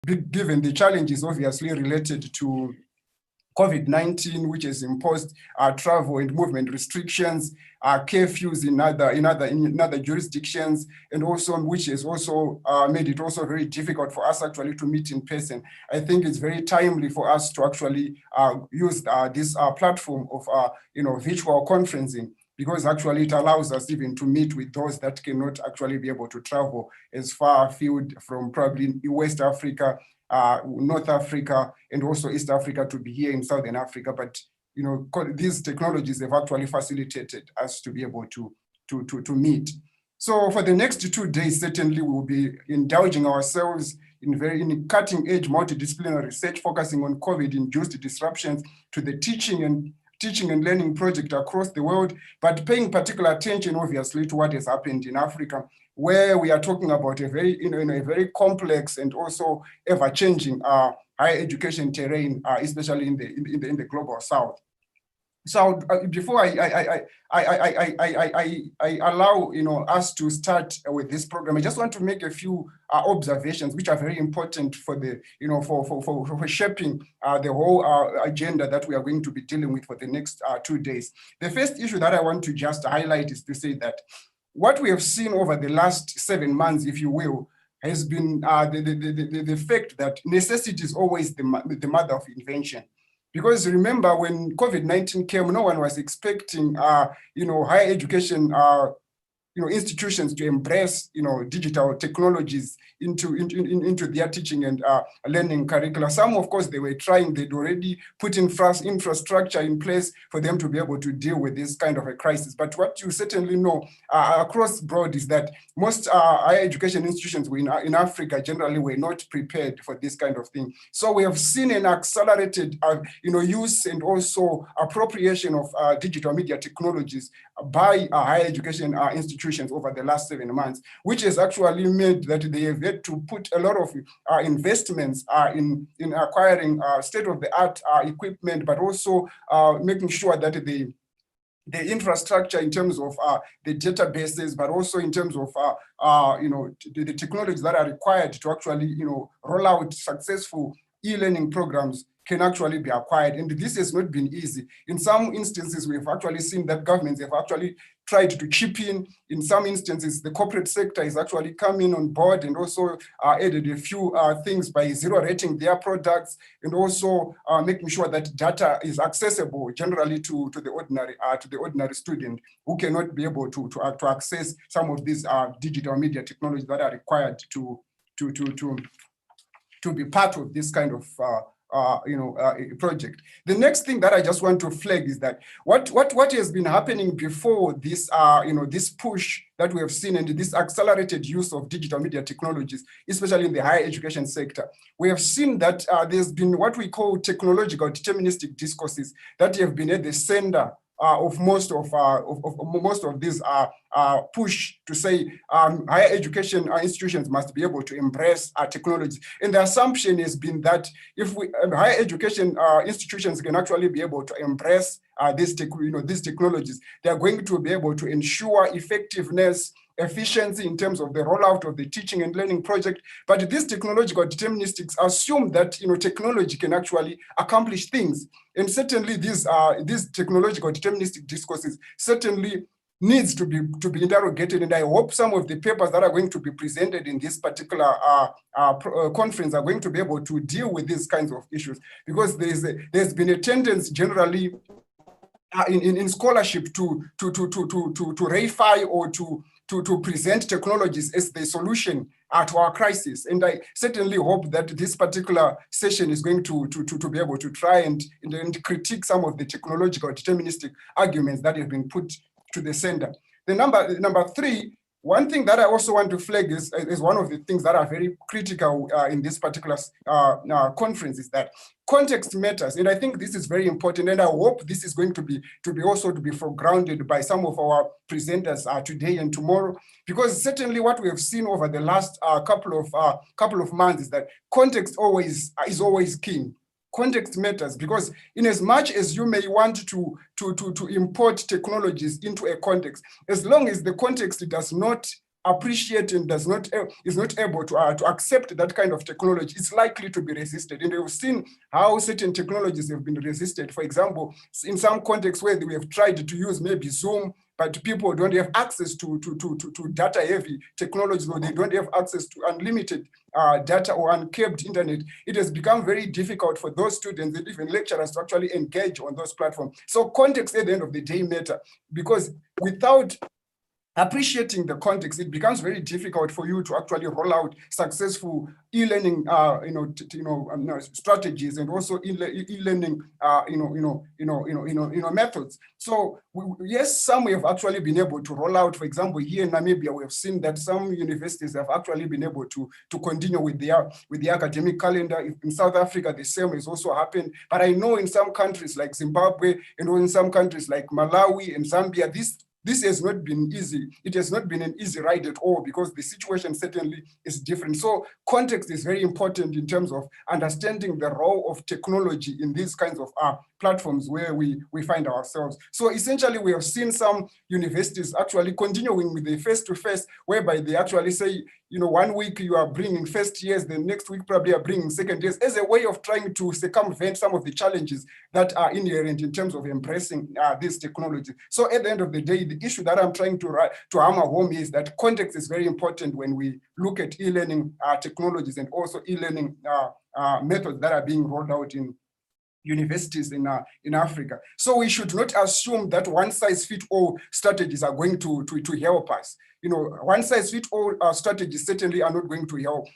given the challenges obviously related to COVID-19, which has imposed travel and movement restrictions, curfews in other jurisdictions, and also which has also made it also very difficult for us actually to meet in person. I think it's very timely for us to actually use this platform of virtual conferencing, because actually it allows us even to meet with those that cannot actually be able to travel as far afield from probably West Africa, North Africa, and also East Africa to be here in Southern Africa. But these technologies have actually facilitated us to be able to meet. So for the next 2 days, certainly we will be indulging ourselves in cutting-edge multidisciplinary research focusing on COVID-induced disruptions to the teaching and learning project across the world, but paying particular attention, obviously, to what has happened in Africa, where we are talking about a very complex and also ever-changing higher education terrain, especially in the global South. So before I allow us to start with this program, I just want to make a few observations which are very important for the for shaping the whole agenda that we are going to be dealing with for the next 2 days. The first issue that I want to just highlight is to say that what we have seen over the last 7 months, if you will, has been the fact that necessity is always the mother of invention. Because remember, when COVID-19 came, no one was expecting, higher education institutions to embrace, digital technologies into their teaching and learning curricula. Some, of course, they were trying. They'd already put infrastructure in place for them to be able to deal with this kind of a crisis. But what you certainly know across broad is that most higher education institutions in Africa generally were not prepared for this kind of thing. So we have seen an accelerated, use and also appropriation of digital media technologies by higher education institutions over the last 7 months, which has actually meant that they have had to put a lot of investments in acquiring state-of-the-art equipment, but also making sure that the infrastructure in terms of the databases, but also in terms of the technologies that are required to actually roll out successful e-learning programs can actually be acquired. And this has not been easy. In some instances, we've actually seen that governments have actually tried to chip in. In some instances, the corporate sector is actually coming on board and also added a few things by zero rating their products and also making sure that data is accessible generally to the ordinary student who cannot be able to access some of these digital media technologies that are required to be part of this kind of project. The next thing that I just want to flag is that what has been happening before this, this push that we have seen and this accelerated use of digital media technologies, especially in the higher education sector, we have seen that there's been what we call technological deterministic discourses that have been at the center of most of these push to say higher education institutions must be able to embrace technology. And the assumption has been that if higher education institutions can actually be able to embrace these technologies, they are going to be able to ensure effectiveness, efficiency in terms of the rollout of the teaching and learning project. But these technological deterministics assume that technology can actually accomplish things. And certainly these technological deterministic discourses certainly needs to be interrogated. And I hope some of the papers that are going to be presented in this particular conference are going to be able to deal with these kinds of issues, because there's been a tendency generally in scholarship to reify or to present technologies as the solution to our crisis. And I certainly hope that this particular session is going to be able to try and critique some of the technological deterministic arguments that have been put to the center. The number three, one thing that I also want to flag is one of the things that are very critical in this particular conference is that context matters. And I think this is very important. And I hope this is going to be foregrounded by some of our presenters today and tomorrow, because certainly what we have seen over the last couple of months is that context is always king. Context matters, because in as much as you may want to import technologies into a context, as long as the context does not appreciate and is not able to accept that kind of technology, it's likely to be resisted. And we've seen how certain technologies have been resisted. For example, in some contexts where we have tried to use maybe Zoom, but people don't have access to data-heavy technologies, or they don't have access to unlimited data or uncapped internet, it has become very difficult for those students and even lecturers to actually engage on those platforms. So context at the end of the day matter, because without appreciating the context, it becomes very difficult for you to actually roll out successful e-learning, strategies, and also e-learning, methods. So yes, some we have actually been able to roll out. For example, here in Namibia, we have seen that some universities have actually been able to continue with the academic calendar. In South Africa, the same has also happened. But I know in some countries like Zimbabwe, and in some countries like Malawi and Zambia, this has not been easy. It has not been an easy ride at all, because the situation certainly is different. So context is very important in terms of understanding the role of technology in these kinds of platforms where we find ourselves. So essentially, we have seen some universities actually continuing with the face-to-face, whereby they actually say, 1 week you are bringing first years, the next week probably are bringing second years, as a way of trying to circumvent some of the challenges that are inherent in terms of embracing this technology. So at the end of the day, the issue that I'm trying to hammer home is that context is very important when we look at e-learning technologies, and also e-learning methods that are being rolled out in universities in Africa. So we should not assume that one-size-fits-all strategies are going to help us. One-size-fits-all strategies certainly are not going to help,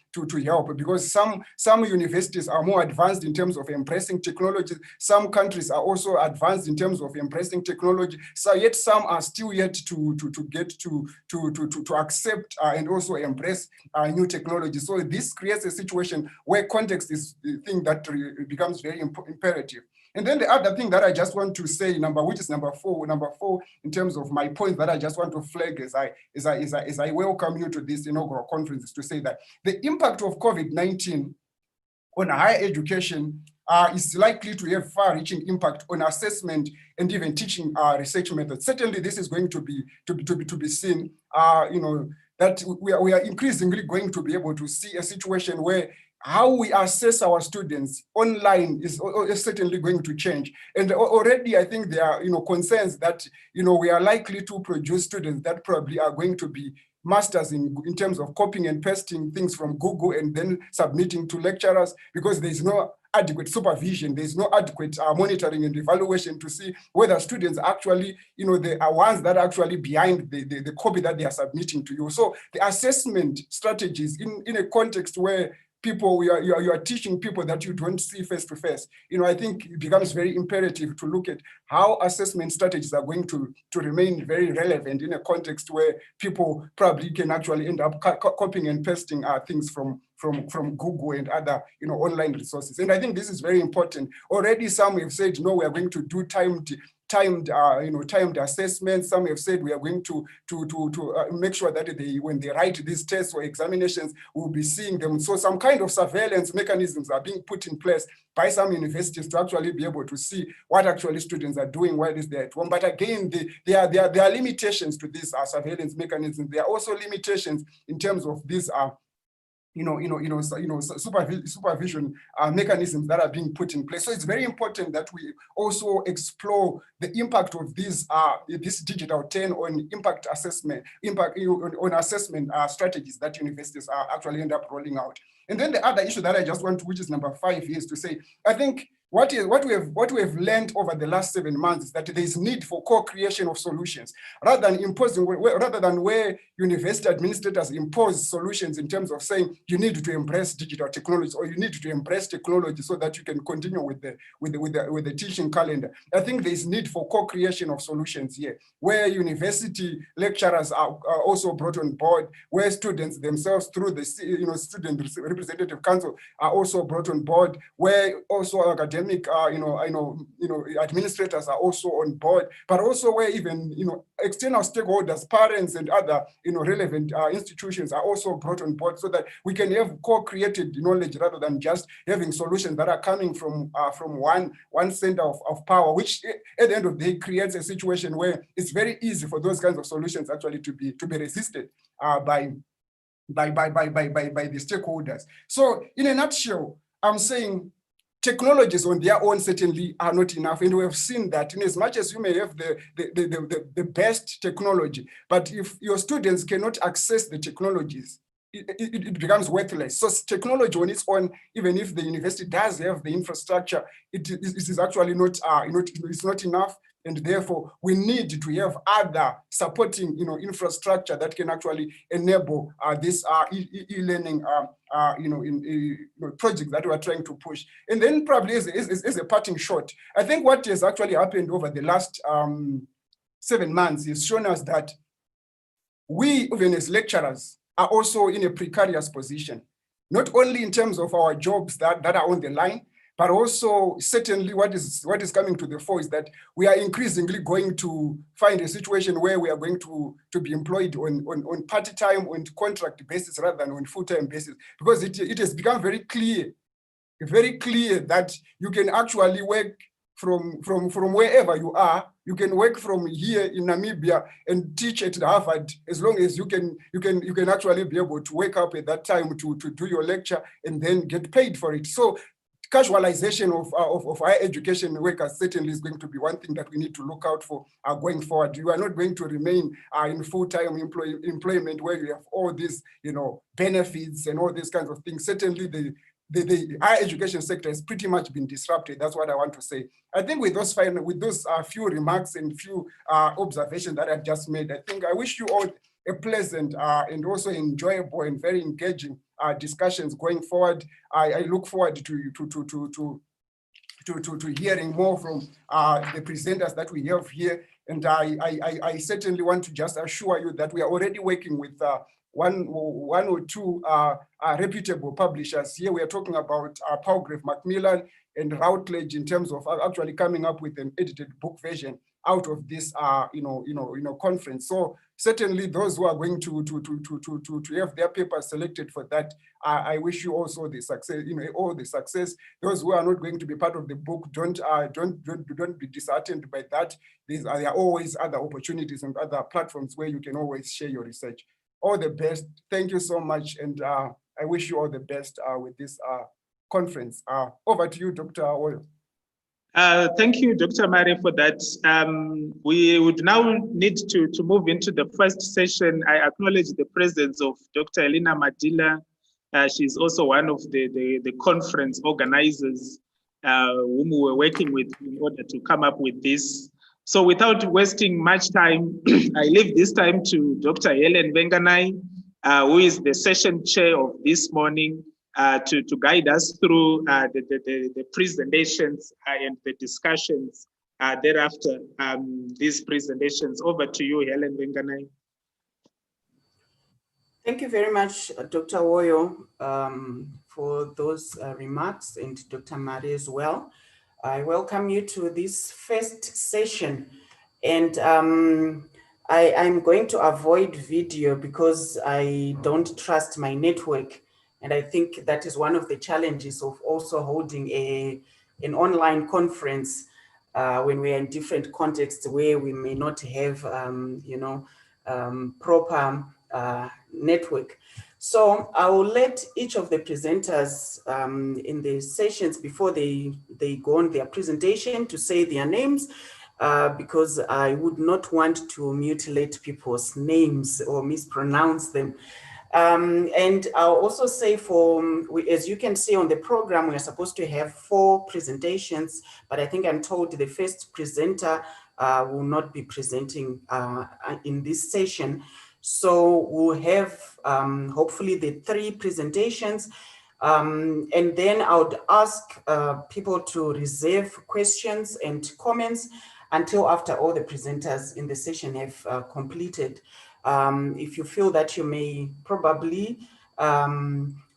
because some universities are more advanced in terms of embracing technology. Some countries are also advanced in terms of embracing technology. So yet some are still yet to get to accept and also embrace new technology. So this creates a situation where context is the thing that becomes very imperative. And then the other thing that I just want to say, which is number four, in terms of my point that I just want to flag as I welcome you to this inaugural conference, is to say that the impact of COVID-19 on higher education is likely to have far-reaching impact on assessment and even teaching research methods. Certainly, this is going to be seen. That we are increasingly going to be able to see a situation where how we assess our students online is certainly going to change. And already, I think there are concerns that we are likely to produce students that probably are going to be masters in terms of copying and pasting things from Google and then submitting to lecturers, because there's no adequate supervision, there's no adequate monitoring and evaluation to see whether students actually, they are ones that are actually behind the copy that they are submitting to you. So the assessment strategies in a context where you are teaching people that you don't see face to face, I think it becomes very imperative to look at how assessment strategies are going to remain very relevant in a context where people probably can actually end up copying and pasting things from Google and other online resources. And I think this is very important. Already some have said, no, we are going to do timed assessments. Some have said we are going to make sure that when they write these tests or examinations, we'll be seeing them. So some kind of surveillance mechanisms are being put in place by some universities to actually be able to see what actually students are doing while they're at home. But again, there are limitations to these surveillance mechanisms. There are also limitations in terms of these supervision mechanisms that are being put in place. So it's very important that we also explore the impact of this digital turn on impact assessment strategies that universities are actually end up rolling out. And then the other issue that I just want to, which is number 5, is to say, I think what we have learned over the last 7 months is that there is need for co-creation of solutions, rather than where university administrators impose solutions in terms of saying you need to embrace digital technology, or you need to embrace technology so that you can continue with the teaching calendar. I think there is need for co-creation of solutions here, where university lecturers are also brought on board, where students themselves through the student representative council are also brought on board, where also academic academic, administrators are also on board, but also where even, external stakeholders, parents and other, relevant institutions are also brought on board so that we can have co-created knowledge rather than just having solutions that are coming from one center of power, which at the end of the day creates a situation where it's very easy for those kinds of solutions actually to be resisted by the stakeholders. So in a nutshell, I'm saying technologies on their own certainly are not enough. And we have seen that in as much as you may have the best technology, but if your students cannot access the technologies, it becomes worthless. So technology on its own, even if the university does have the infrastructure, it is actually not, it's not enough. And therefore, we need to have other supporting, infrastructure that can actually enable this e-learning, projects that we are trying to push. And then probably as a parting shot, I think what has actually happened over the last 7 months has shown us that we, even as lecturers, are also in a precarious position, not only in terms of our jobs that are on the line, but also certainly what is coming to the fore is that we are increasingly going to find a situation where we are going to be employed on part-time, on contract basis rather than on full-time basis, because it has become very clear that you can actually work from wherever you are. You can work from here in Namibia and teach at Harvard as long as you can actually be able to wake up at that time to do your lecture and then get paid for it. So casualization of higher education workers certainly is going to be one thing that we need to look out for going forward. You are not going to remain in full-time employment where you have all these, benefits and all these kinds of things. Certainly the higher education sector has pretty much been disrupted. That's what I want to say. I think with those few remarks and few observations that I've just made, I think I wish you all a pleasant and also enjoyable and very engaging discussions going forward. I look forward to hearing more from the presenters that we have here. And I certainly want to just assure you that we are already working with one or two reputable publishers. Here we are talking about Palgrave Macmillan and Routledge in terms of actually coming up with an edited book version out of this conference. So certainly those who are going to have their papers selected for that, I wish you also the success, all the success. Those who are not going to be part of the book, don't be disheartened by that. There are always other opportunities and other platforms where you can always share your research. All the best. Thank you so much. And I wish you all the best with this conference. Over to you, Dr. Oyo. Thank you, Dr. Mari, for that. We would now need to move into the first session. I acknowledge the presence of Dr. Elena Madila. She's also one of the conference organizers whom we were working with in order to come up with this. So without wasting much time, I leave this time to Dr. Helen Venganai, who is the session chair of this morning, to guide us through the presentations and the discussions thereafter. These presentations. Over to you, Helen Venganai. Thank you very much, Dr. Oyo, for those remarks, and Dr. Mari as well. I welcome you to this first session, and I'm going to avoid video because I don't trust my network. And I think that is one of the challenges of also holding an online conference when we are in different contexts where we may not have, proper network. So I will let each of the presenters in the sessions before they go on their presentation to say their names, because I would not want to mutilate people's names or mispronounce them. And I'll also say as you can see on the program, we're supposed to have 4 presentations, but I think I'm told the first presenter will not be presenting in this session. So we'll have hopefully the 3 presentations. And then I would ask people to reserve questions and comments until after all the presenters in the session have completed. If you feel that you may probably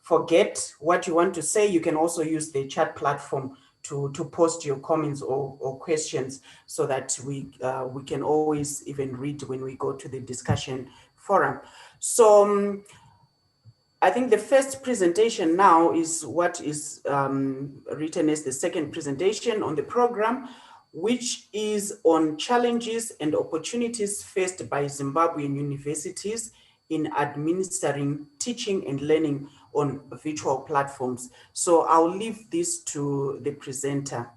forget what you want to say, you can also use the chat platform to post your comments or questions so that we can always even read when we go to the discussion forum. So I think the first presentation now is what is written as the second presentation on the program, which is on challenges and opportunities faced by Zimbabwean universities in administering teaching and learning on virtual platforms. So I'll leave this to the presenter.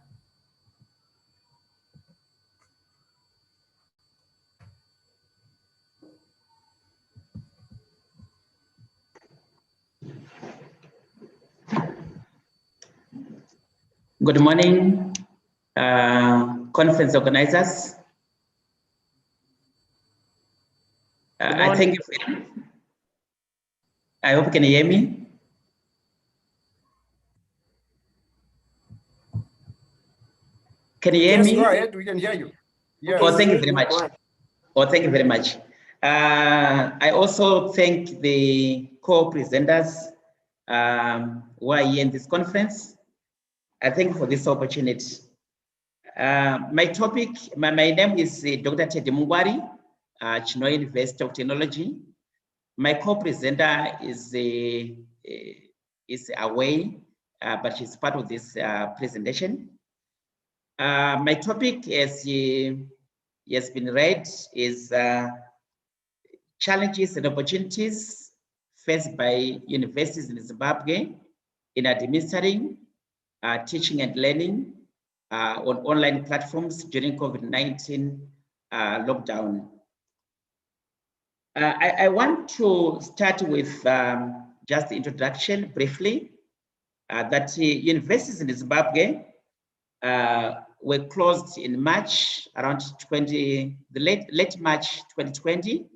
Good morning, conference organizers. I think, I hope you can hear me. Can you hear me? Go ahead, we can hear you. Yes. Oh, thank you very much. Oh, thank you very much. I also thank the co-presenters who are here in this conference. I thank you for this opportunity. My topic, my name is Dr. Teddy Mungwari, Chinoy University of Technology. My co-presenter is away, but she's part of this presentation. My topic, as has been read, is challenges and opportunities faced by universities in Zimbabwe in administering teaching and learning on online platforms during COVID-19 lockdown. I want to start with just the introduction briefly, that universities in Zimbabwe were closed in March, around late March 2020.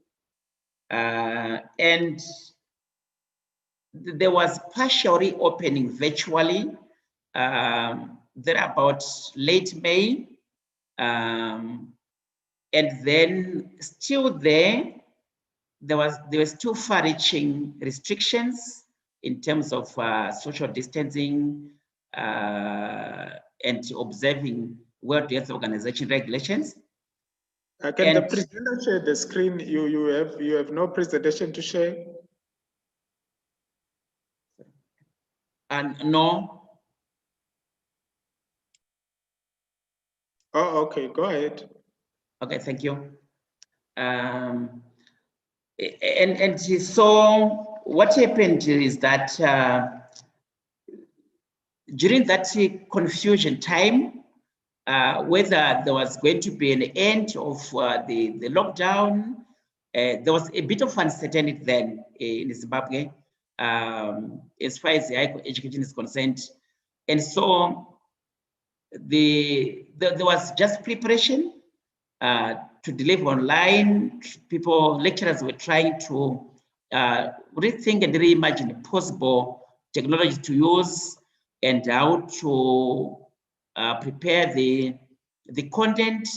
And there was partial reopening virtually there about late May. And then still there were still far-reaching restrictions in terms of social distancing and observing World Health Organization regulations. Can the presenter share the screen? You have no presentation to share? And no. Oh, okay, go ahead. Okay, thank you. And so what happened is that during that confusion time, whether there was going to be an end of the lockdown, there was a bit of uncertainty then in Zimbabwe as far as the higher education is concerned. And so there was just preparation to deliver online. Lecturers were trying to rethink and reimagine possible technology to use and how to prepare the content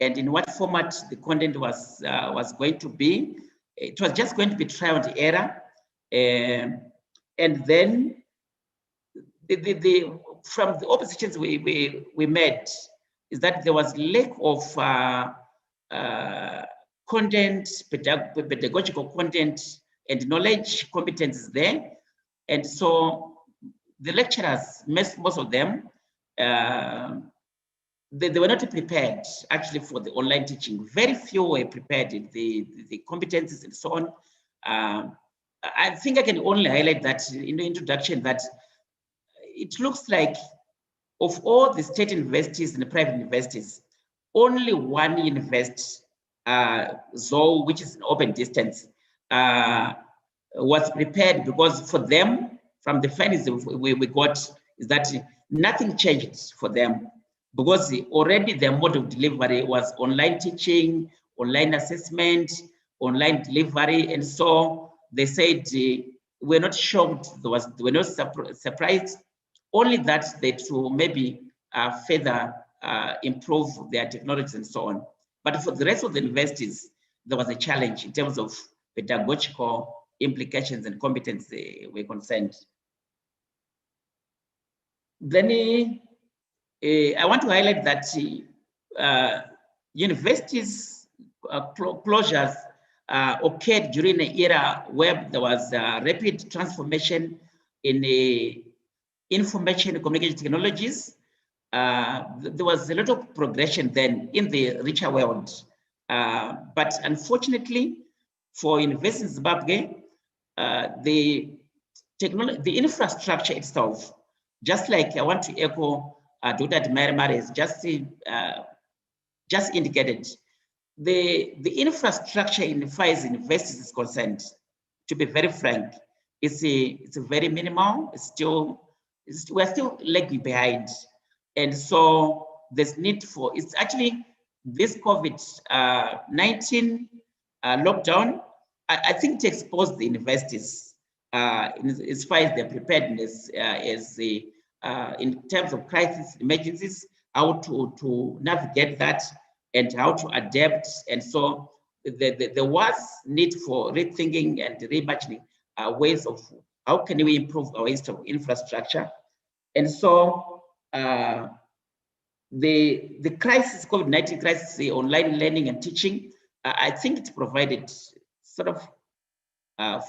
and in what format the content was going to be. It was just going to be trial and error. And then from the oppositions we made is that there was lack of content, pedagogical content and knowledge competences there. And so the lecturers, most of them, they were not prepared actually for the online teaching. Very few were prepared in the competencies and so on. I think I can only highlight that in the introduction that it looks like of all the state universities and the private universities, only one university, ZOO, which is an open distance, was prepared, because for them, from the findings we got, is that nothing changed for them, because already their mode of delivery was online teaching, online assessment, online delivery, and so they said we're not shocked, we're not surprised, only that they to maybe further improve their technologies and so on. But for the rest of the universities, there was a challenge in terms of pedagogical implications and competence were concerned. Then I want to highlight that universities closures occurred during an era where there was rapid transformation in information and communication technologies. There was a lot of progression then in the richer world. But unfortunately, for universities in Zimbabwe, the infrastructure itself, just like I want to echo Dr. Mary has just indicated, the infrastructure in FI's universities is concerned, to be very frank, it's very minimal. We're still lagging behind. And so there's need for, it's actually this COVID-19 lockdown, I think it exposed the universities as far as their preparedness in terms of crisis, emergencies, how to navigate that and how to adapt. And so there was need for rethinking and reimagining ways of how can we improve our infrastructure. And so the crisis, COVID-19 crisis, the online learning and teaching, I think it provided sort of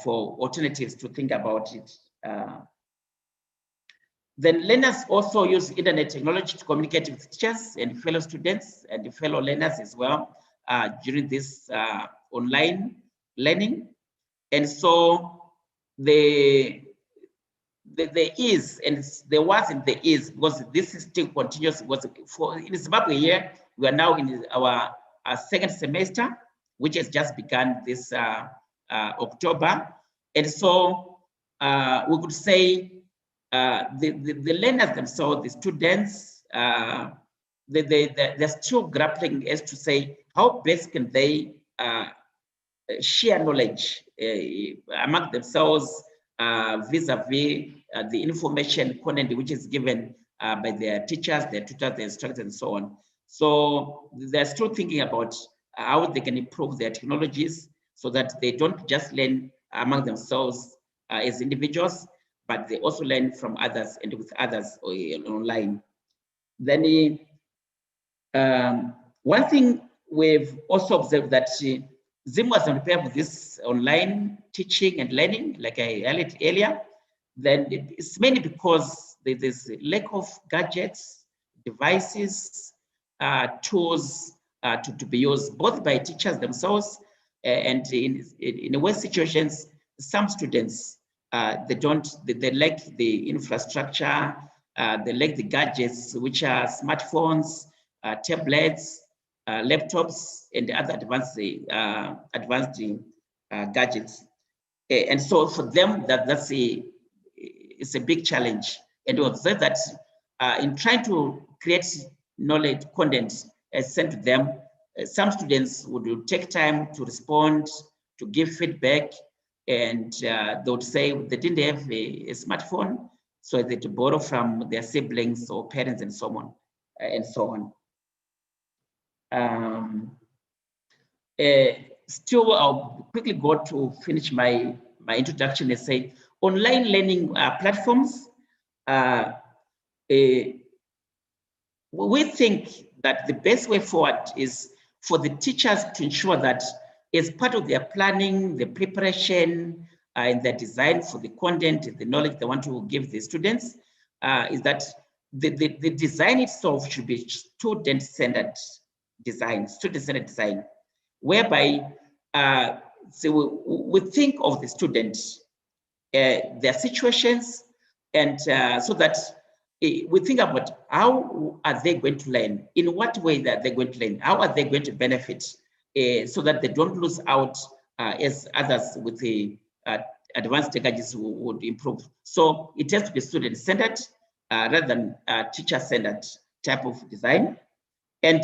for alternatives to think about it. Then learners also use internet technology to communicate with teachers and fellow students and fellow learners as well during this online learning. And so there is, and there wasn't, there is, because this is still continuous. Because in Zimbabwe here, we are now in our second semester, which has just begun this October. And so we could say the learners themselves, the students, they're still grappling as to say how best can they share knowledge among themselves vis-a-vis the information content which is given by their teachers, their tutors, their instructors, and so on. So they're still thinking about how they can improve their technologies so that they don't just learn among themselves as individuals, but they also learn from others and with others online. Then one thing we've also observed that Zim was prepared for this online teaching and learning, like I highlighted earlier. Then it's mainly because there's a lack of gadgets, devices, tools to be used both by teachers themselves and in worse situations, some students they lack the infrastructure, they lack the gadgets, which are smartphones, tablets, laptops, and other advanced gadgets. And so for them, it's a big challenge. And we observe that in trying to create knowledge content sent to them, some students would take time to respond, to give feedback, and they would say they didn't have a smartphone, so they had to borrow from their siblings or parents and so on, and so on. Still, I'll quickly go to finish my introduction and say online learning platforms. We think that the best way forward is for the teachers to ensure that as part of their planning, the preparation, and the design for the content, the knowledge they want to give the students, is that the design itself should be student-centered design, whereby so we think of the students, their situations, and so that we think about how are they going to learn, in what way that they're going to learn, how are they going to benefit, so that they don't lose out as others with the advanced technologies would improve. So it has to be student-centered rather than teacher-centered type of design. And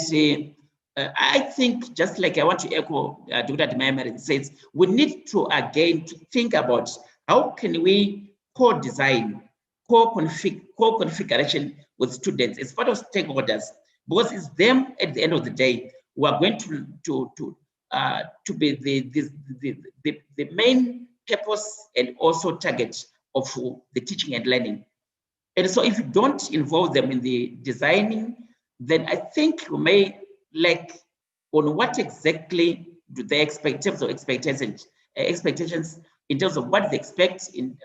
I think, just like I want to echo Dr. Demayamari says, we need to again to think about how can we co-design, co-configuration with students as part of stakeholders, because it's them at the end of the day who are going to be the main purpose and also target of the teaching and learning. And so if you don't involve them in the designing, then I think we may lack on what exactly do they expect in terms of expectations in terms of what they expect in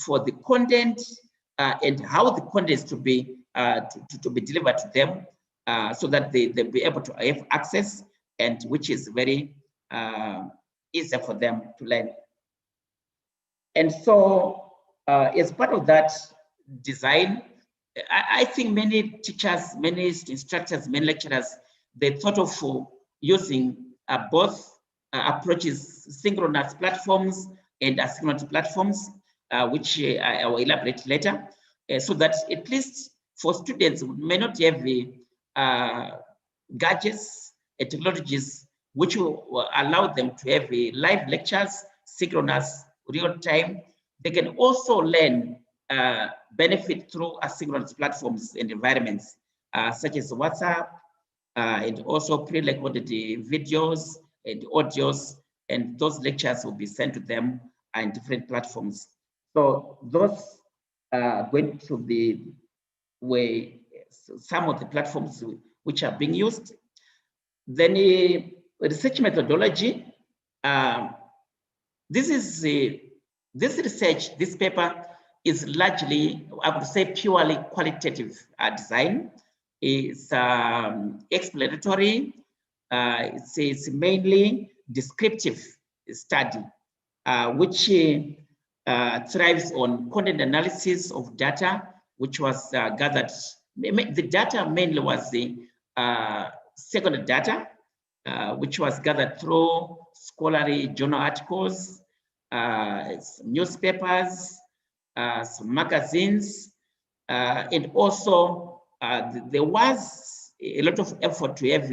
for the content and how the content is to be delivered to them, so that they'll be able to have access, and which is very easy for them to learn. And so as part of that design, I think many teachers, many instructors, many lecturers, they thought of using both approaches, synchronized platforms and asynchronous platforms, which I will elaborate later, so that at least for students who may not have gadgets and technologies which will allow them to have live lectures, synchronous, real time, they can also learn benefit through asynchronous platforms and environments, such as WhatsApp, and also pre-recorded videos and audios, and those lectures will be sent to them on different platforms. So those are going to be some of the platforms which are being used. Then research methodology. This paper is largely, I would say, purely qualitative design. It's exploratory. It's mainly descriptive study, which thrives on content analysis of data, which was gathered. The data mainly was the secondary data, which was gathered through scholarly journal articles, newspapers, some magazines, and also there was a lot of effort to have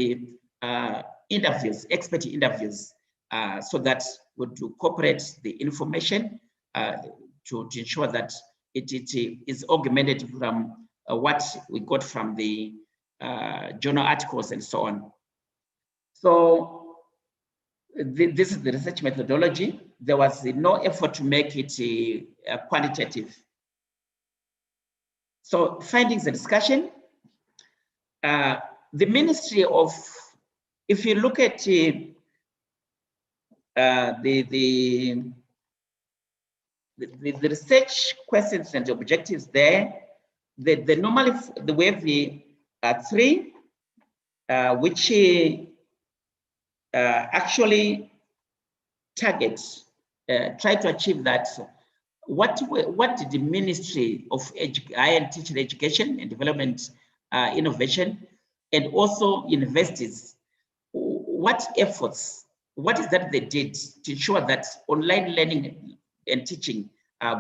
interviews, expert interviews, so that would incorporate the information to ensure that it is augmented from what we got from the journal articles and so on. So this is the research methodology. There was no effort to make it quantitative. So findings and discussion. The Ministry of, if you look at the research questions and objectives there, normally the way have three, which actually target, try to achieve that. What did the Ministry of Higher and Teaching Education and Development, Innovation, and also universities, what efforts, what is that they did to ensure that online learning and teaching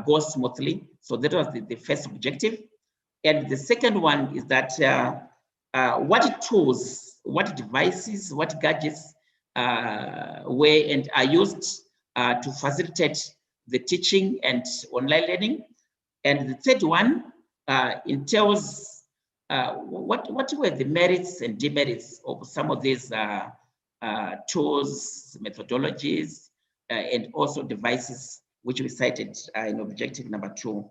goes smoothly? So that was the first objective. And the second one is that what tools, what devices, what gadgets were and are used to facilitate the teaching and online learning. And the third one entails what were the merits and demerits of some of these tools, methodologies, and also devices, which we cited in objective number 2.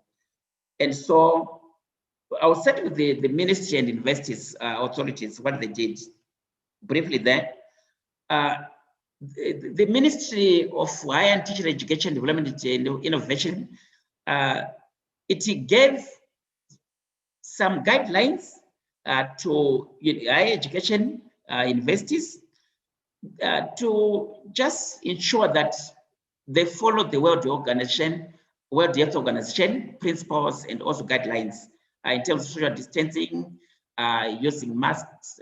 And so I'll start with the ministry and universities authorities, what they did briefly there. The Ministry of Higher and Teaching Education, Development and Innovation, it gave some guidelines to higher education universities to just ensure that they follow the World Health Organization principles and also guidelines in terms of social distancing, using masks,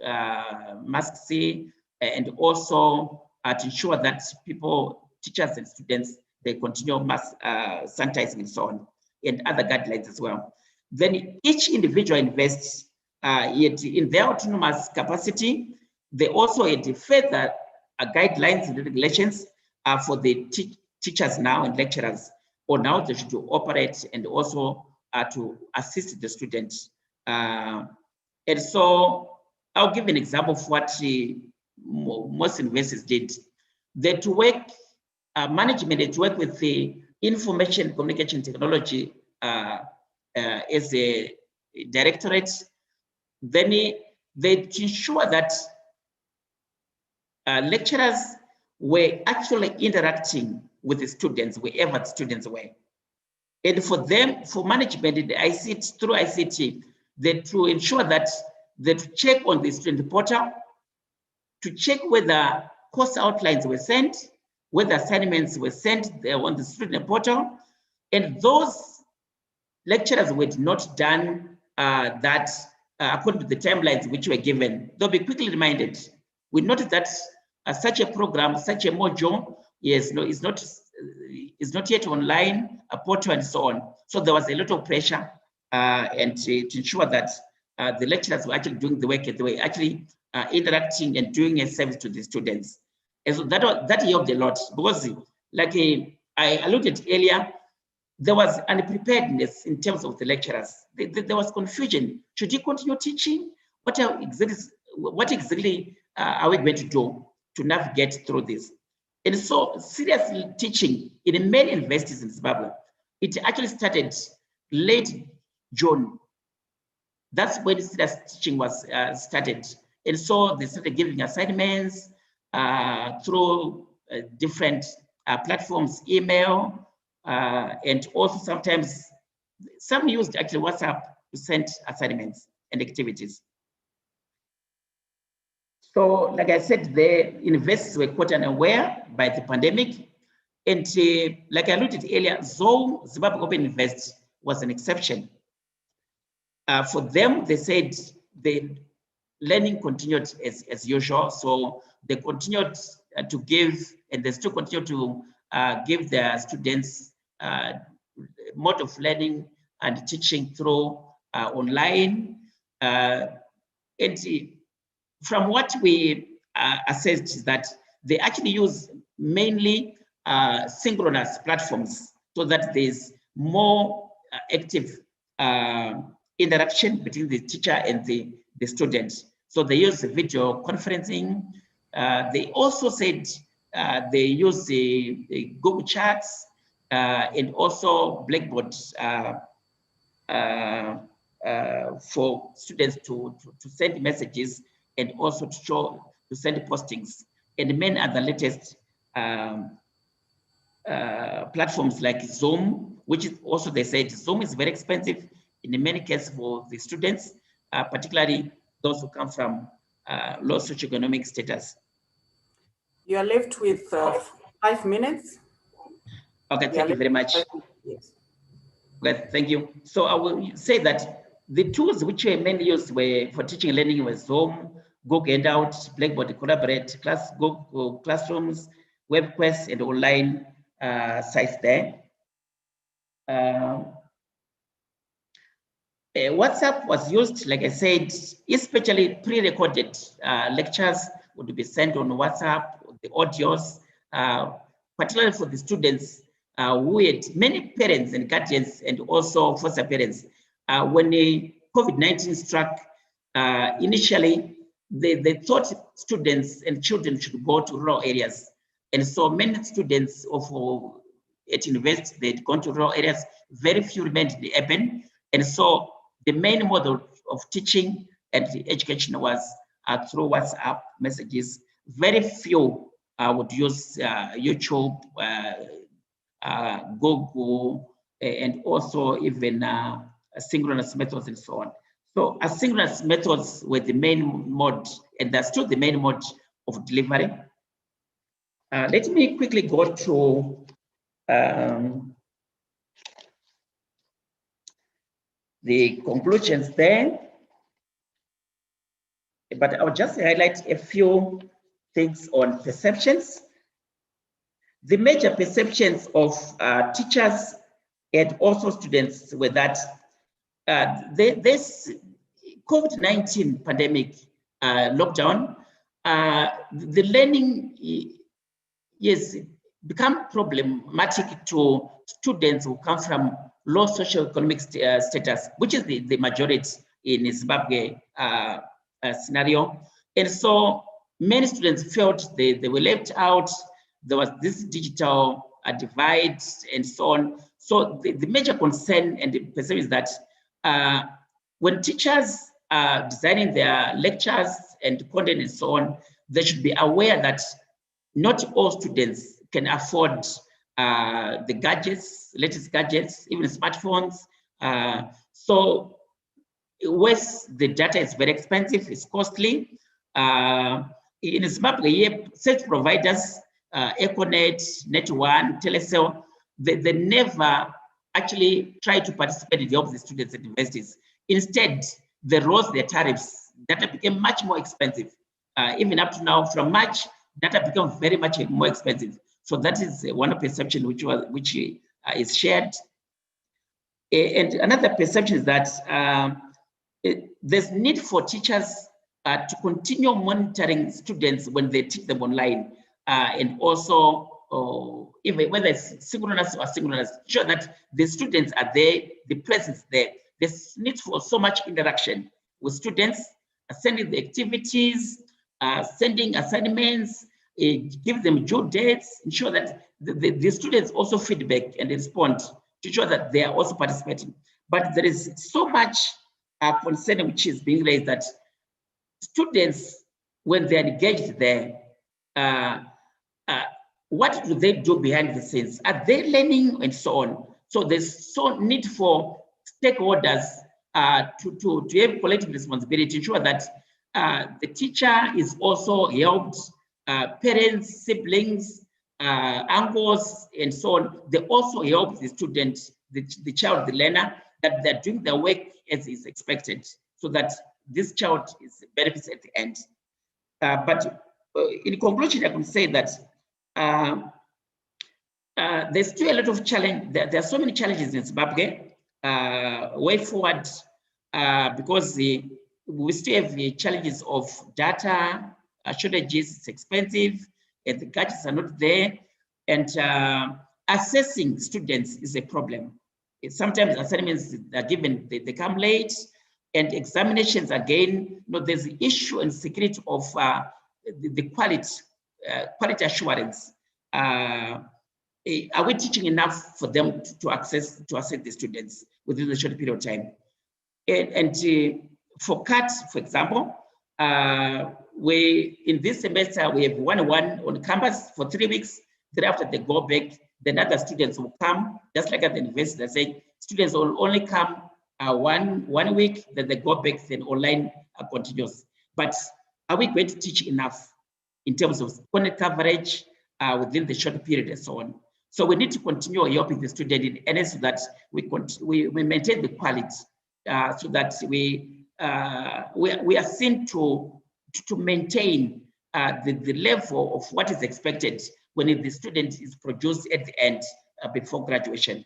and also to ensure that people, teachers and students, they continue mask sanitizing and so on, and other guidelines as well. Then each individual invests in their autonomous capacity. They also had further guidelines and regulations for the teachers now and lecturers on how they should operate, and also to assist the students. And so I'll give an example of what most universities did. They to work, management, to work with the information communication technology as a directorate, then they ensure that lecturers were actually interacting with the students wherever the students were. And for them, for management in the ICT, through ICT, they to ensure that they check on the student portal, to check whether course outlines were sent, whether assignments were sent on the student portal, and those lecturers who had not done that according to the timelines which were given, they'll be quickly reminded. We noticed that such a program, such a module, yes, no, is not yet online, a portal and so on. So there was a lot of pressure and to ensure that the lecturers were actually doing the work, they were actually interacting and doing a service to the students. And so that helped a lot, because like I alluded earlier, there was unpreparedness in terms of the lecturers. There was confusion. Should you continue teaching? What exactly are we going to do to navigate through this? And so serious teaching in many universities in Zimbabwe, it actually started late June. That's when serious teaching was started. And so they started giving assignments through different platforms, email, and also sometimes some used actually WhatsApp to send assignments and activities. So, like I said, the universities were caught unaware by the pandemic. And like I alluded earlier, Zoom, Zimbabwe Open University, was an exception. For them, they said the learning continued as usual. So they continued to give, and they still continue to give their students mode of learning and teaching through online. And from what we assessed is that they actually use mainly synchronized platforms, so that there's more active interaction between the teacher and the students. So they use the video conferencing. They also said they use the Google Chats and also Blackboard for students to send messages and also to send postings, and many other latest platforms like Zoom, which is also, they said Zoom is very expensive in many cases for the students, particularly those who come from low socioeconomic status. You are left with 5 minutes. Okay, thank you very much. Yes. Okay, thank you. So I will say that the tools which were mainly used were for teaching and learning were Zoom, Google Hangout, Blackboard Collaborate, Google Classrooms, WebQuest, and online sites there. WhatsApp was used, like I said, especially pre-recorded lectures would be sent on WhatsApp, the audios, particularly for the students who had many parents and guardians and also foster parents. When COVID-19 struck, initially, they thought students and children should go to rural areas. And so many students at university, they'd gone to rural areas, very few remained in the urban. And so the main model of teaching and education was through WhatsApp messages. Very few would use YouTube, Google, and also even synchronous methods and so on. So asynchronous methods were the main mode, and that's still the main mode of delivery. Let me quickly go to the conclusions there, but I'll just highlight a few things on perceptions. The major perceptions of teachers and also students were that this COVID-19 pandemic lockdown, the learning is become problematic to students who come from low socioeconomic status, which is the majority in Zimbabwe scenario. And so many students felt they were left out. There was this digital divide and so on. So the major concern and the perception is that when teachers are designing their lectures and content and so on, they should be aware that not all students can afford the gadgets, latest gadgets, even smartphones. So whereas the data is very expensive, it's costly. In Zimbabwe, service providers, Econet, Net1, Telecel, they never actually try to participate in the help of the students at universities. Instead, they rose their tariffs. Data became much more expensive. Even up to now, from March, data became very much more expensive. So that is one perception which is shared. And another perception is that there's need for teachers to continue monitoring students when they teach them online, and also even whether it's synchronous or asynchronous, ensure that the students are there, the presence there. There's need for so much interaction with students, sending the activities, sending assignments, give them due dates, ensure that the students also feedback and respond to ensure that they are also participating. But there is so much concern which is being raised that students, when they are engaged there, what do they do behind the scenes? Are they learning and so on? So there's so need for stakeholders to have collective responsibility to ensure that the teacher is also helped, parents, siblings, uncles, and so on. They also help the student, the child, the learner, that they're doing their work as is expected, so that this child benefits at the end. But in conclusion, I can say that there's still a lot of challenge. There are so many challenges in Zimbabwe way forward, because we still have the challenges of data shortages. It's expensive, and the gadgets are not there, and assessing students is a problem. Sometimes assignments are given, they come late, and examinations again. There's the issue and security of the quality assurance. Are we teaching enough for them to assess the students within a short period of time? And for CAT, for example, we in this semester we have one-on-one on campus for 3 weeks. Thereafter they go back. Then other students will come, just like at the university. They say students will only come one week, then they go back. Then online continues. But are we going to teach enough in terms of content coverage within the short period and so on? So we need to continue helping the student in earnest so that we maintain the quality, so that we are seen to maintain the level of what is expected when the student is produced at the end before graduation.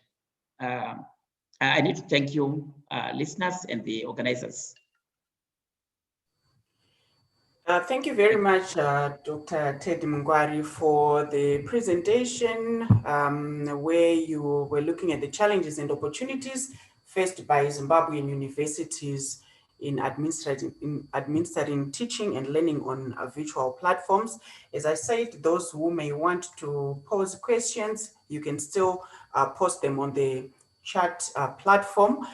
I need to thank you, listeners and the organizers. Thank you very much, Dr. Teddy Mungwari, for the presentation where you were looking at the challenges and opportunities faced by Zimbabwean universities in administering teaching and learning on virtual platforms. As I said, those who may want to pose questions, you can still post them on the chat platform.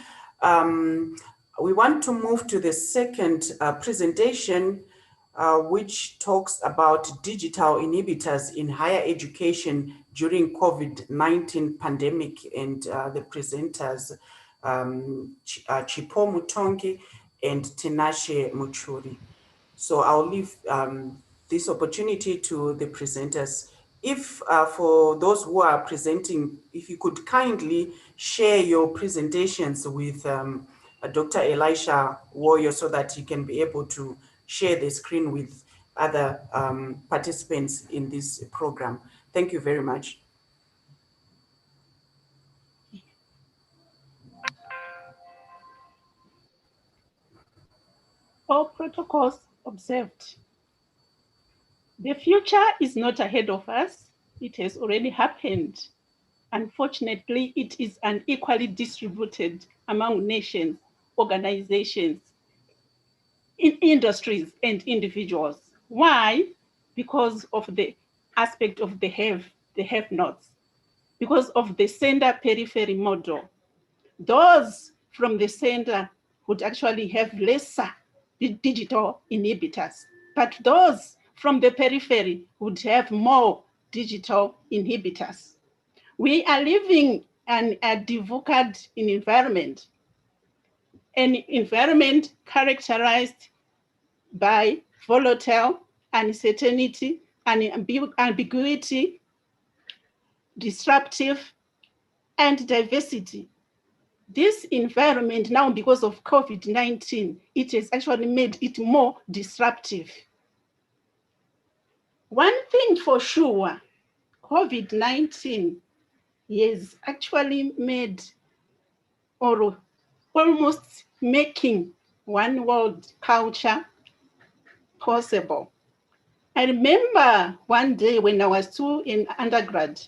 We want to move to the second presentation, which talks about digital inhibitors in higher education during COVID-19 pandemic, and the presenters Chipo Mutongi and Tinashe Muchuri. So I'll leave this opportunity to the presenters. If for those who are presenting, if you could kindly share your presentations with Dr. Elisha Warrior so that he can be able to share the screen with other participants in this program. Thank you very much. All protocols observed. The future is not ahead of us. It has already happened. Unfortunately, it is unequally distributed among nations, organizations, industries, and individuals. Why? Because of the aspect of the have-nots. because of the center periphery model. Those from the center would actually have lesser digital inhibitors, but those from the periphery would have more digital inhibitors. We are living in a devoured environment, an environment characterized by volatile uncertainty and ambiguity, disruptive, and diversity. This environment now, because of COVID-19, it has actually made it more disruptive. One thing for sure, COVID-19 is actually made or almost making one world culture possible. I remember one day when I was still in undergrad,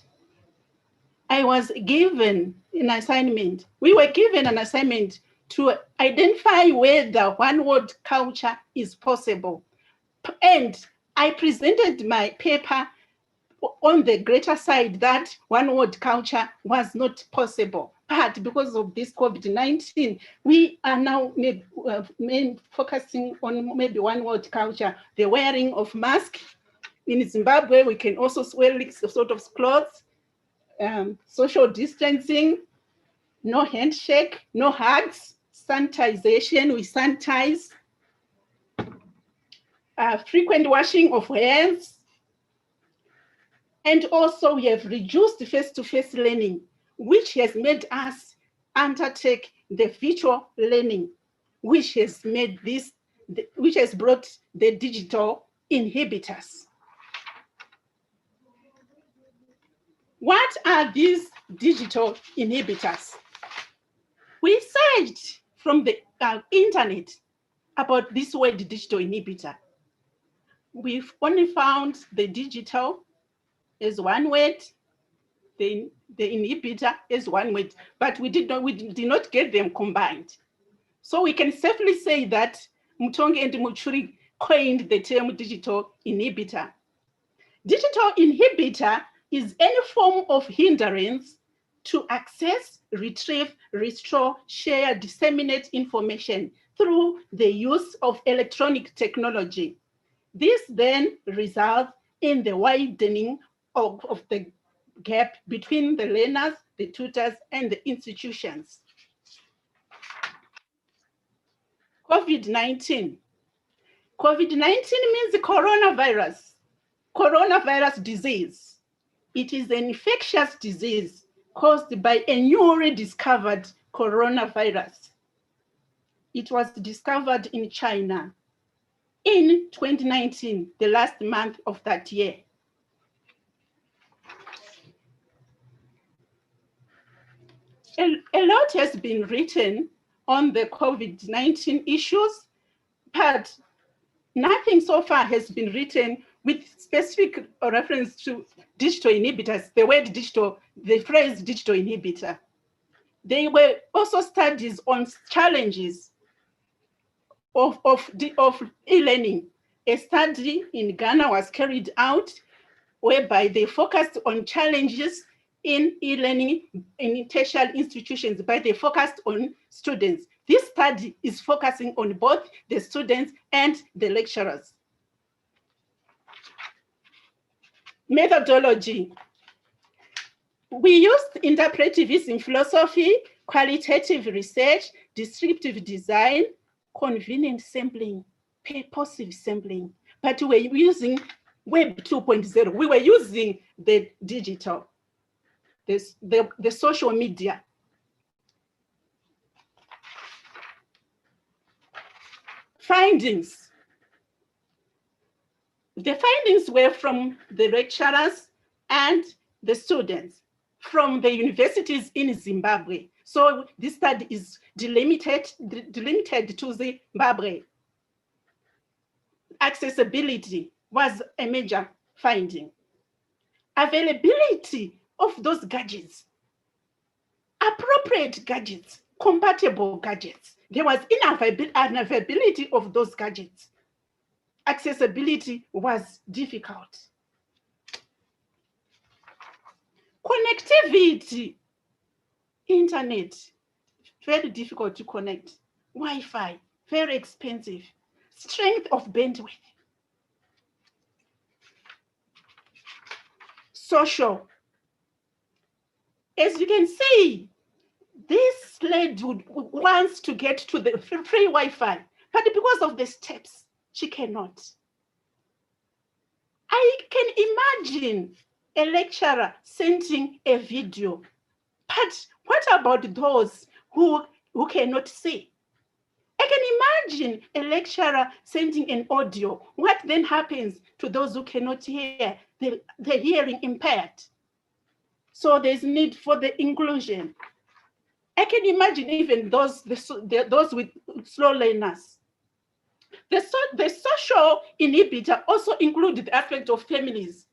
I was given an assignment. We were given an assignment to identify whether one world culture is possible. And I presented my paper on the greater side that one world culture was not possible. But because of this COVID-19, we are now focusing on maybe one world culture, the wearing of masks. In Zimbabwe, we can also wear sort of clothes, social distancing, no handshake, no hugs, sanitization, we sanitize, frequent washing of hands. And also we have reduced face-to-face learning, which has made us undertake the virtual learning, which has made this, which has brought the digital inhibitors. What are these digital inhibitors? We searched from the internet about this word digital inhibitor. We've only found the digital as one word, the inhibitor as one word, but we did not get them combined. So we can safely say that Mutongi and Muchuri coined the term digital inhibitor. Digital inhibitor is any form of hindrance to access, retrieve, restore, share, disseminate information through the use of electronic technology. This then results in the widening of the gap between the learners, the tutors, and the institutions. COVID-19. COVID-19 means coronavirus disease. It is an infectious disease caused by a newly discovered coronavirus. It was discovered in China in 2019, the last month of that year. A lot has been written on the COVID-19 issues, but nothing so far has been written with specific reference to digital inhibitors, the word digital, the phrase digital inhibitor. There were also studies on challenges of e-learning. A study in Ghana was carried out whereby they focused on challenges in e-learning in tertiary institutions, but they focused on students. This study is focusing on both the students and the lecturers. Methodology. We used interpretivism philosophy, qualitative research, descriptive design, convenient sampling, purposive sampling, but we were using Web 2.0. We were using the digital, the social media. Findings. The findings were from the lecturers and the students from the universities in Zimbabwe. So this study is delimited to Zimbabwe. Accessibility was a major finding. Availability of those gadgets, appropriate gadgets, compatible gadgets. There was unavailability of those gadgets. Accessibility was difficult. Connectivity, internet, very difficult to connect. Wi-Fi, very expensive. Strength of bandwidth. Social. As you can see, this lady wants to get to the free Wi-Fi, but because of the steps, she cannot. I can imagine a lecturer sending a video, but what about those who cannot see? I can imagine a lecturer sending an audio. What then happens to those who cannot hear, the hearing impaired? So there's need for the inclusion. I can imagine even those with slow learners. The social inhibitor also included the aspect of families.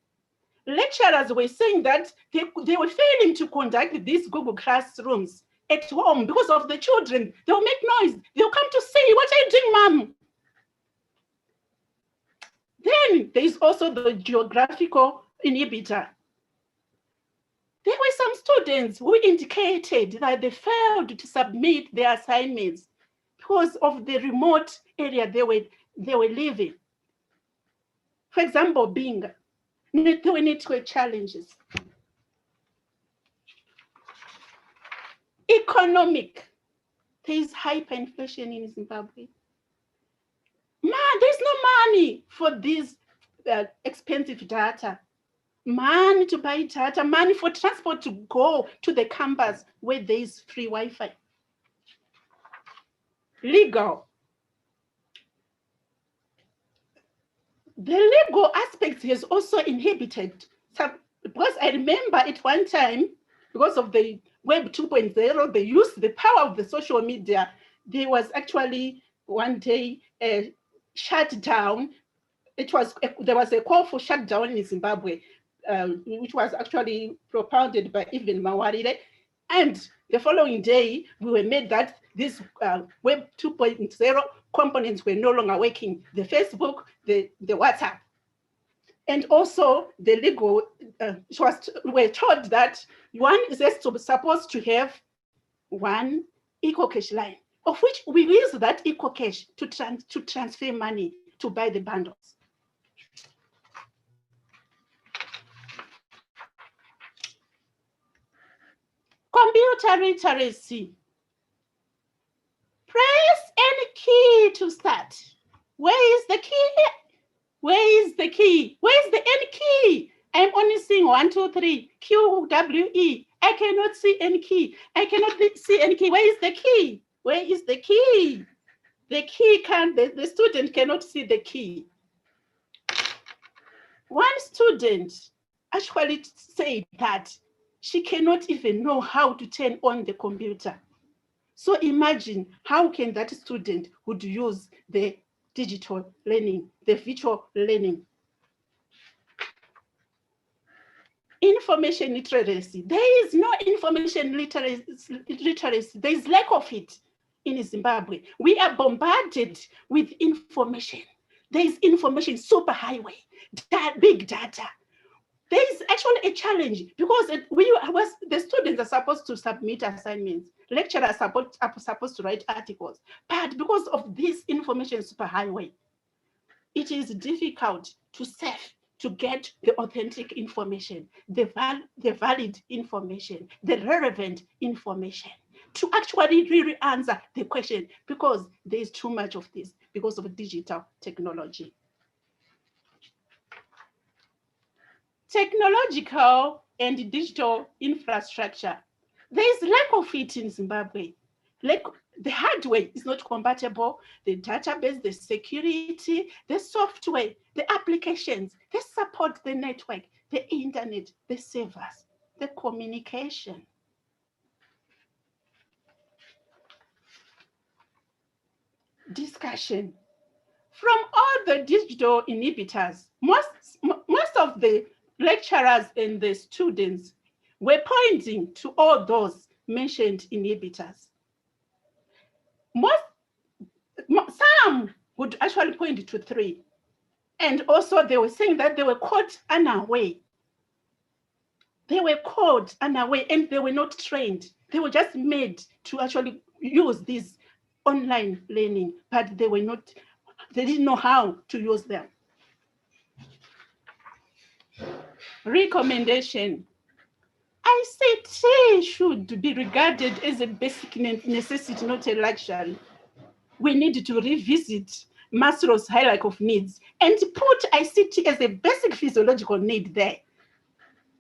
Lecturers were saying that they were failing to conduct these Google Classrooms at home because of the children. They'll make noise. They'll come to say, "What are you doing, Mom?" Then there is also the geographical inhibitor. There were some students who indicated that they failed to submit their assignments because of the remote area they were living. For example, there were network challenges. Economic. There is hyperinflation in Zimbabwe. There's no money for these expensive data. Money to buy data, money for transport to go to the campus where there is free Wi-Fi. Legal. The legal aspect has also inhibited. Because I remember at one time, because of the Web 2.0, they used the power of the social media. There was actually one day a shutdown. There was a call for shutdown in Zimbabwe, which was actually propounded by even Mawarire. And the following day, we were made that these Web 2.0 components were no longer working. The Facebook, the WhatsApp. And also the legal, we're told that one is supposed to have one EcoCash line, of which we use that EcoCash to transfer money to buy the bundles. Computer literacy. Press any key to start. Where is the key? Where is the key? Where is the N key? I'm only seeing 1, 2, 3, Q, W, E. I cannot see any key. I cannot see any key. Where is the key? Where is the key? The key the student cannot see the key. One student actually said that she cannot even know how to turn on the computer. So imagine how can that student would use the digital learning, the virtual learning. Information literacy. There is no information literacy. There is lack of it in Zimbabwe. We are bombarded with information. There is information superhighway, big data. There is actually a challenge because the students are supposed to submit assignments. Lecturers are supposed to write articles. But because of this information superhighway, it is difficult to surf to get the authentic information, the valid information, the relevant information, to actually really answer the question, because there is too much of this because of digital technology. Technological and digital infrastructure. There is lack of it in Zimbabwe. The hardware is not compatible, the database, the security, the software, the applications, they support the network, the internet, the servers, the communication. Discussion. From all the digital inhibitors, most of the lecturers and the students were pointing to all those mentioned inhibitors. Some would actually point to 3. And also they were saying that they were caught unaware. They were caught unaware and they were not trained. They were just made to actually use this online learning, but they didn't know how to use them. Recommendation. ICT should be regarded as a basic necessity, not a luxury. We need to revisit Maslow's hierarchy of needs and put ICT as a basic physiological need there.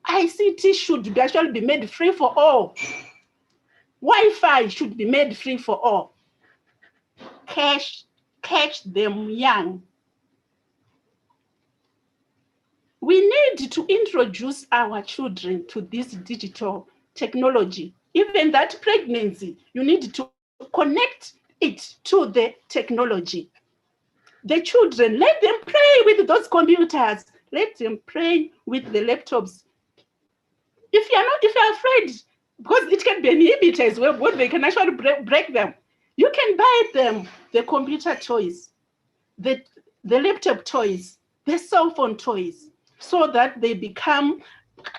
ICT should actually be made free for all. Wi-Fi should be made free for all. Catch them young. We need to introduce our children to this digital technology. Even that pregnancy, you need to connect it to the technology. The children, let them play with those computers. Let them play with the laptops. If you're afraid, because it can be inhibitors where they can actually break them, you can buy them the computer toys, the laptop toys, the cell phone toys, so that they become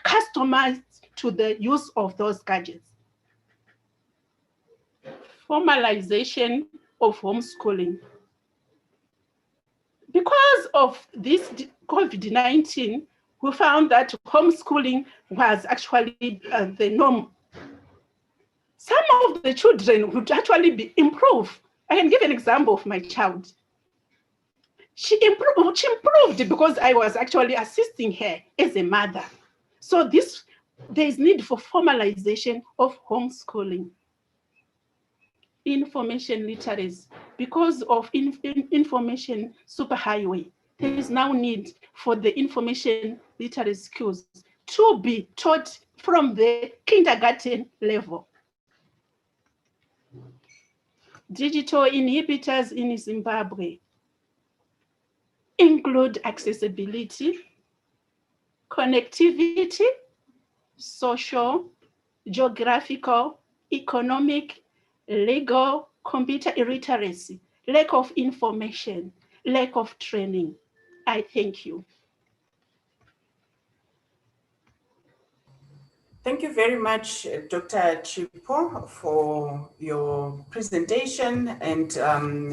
customized to the use of those gadgets. Formalization of homeschooling. Because of this COVID-19, we found that homeschooling was actually the norm. Some of the children would actually improve. I can give an example of my child. She improved because I was actually assisting her as a mother. So there is need for formalization of homeschooling. Information literacy. Because of information superhighway, there is now need for the information literacy skills to be taught from the kindergarten level. Digital inhibitors in Zimbabwe include accessibility, connectivity, social, geographical, economic, legal, computer illiteracy, lack of information, lack of training. I thank you. Thank you very much, Dr. Chipo, for your presentation. And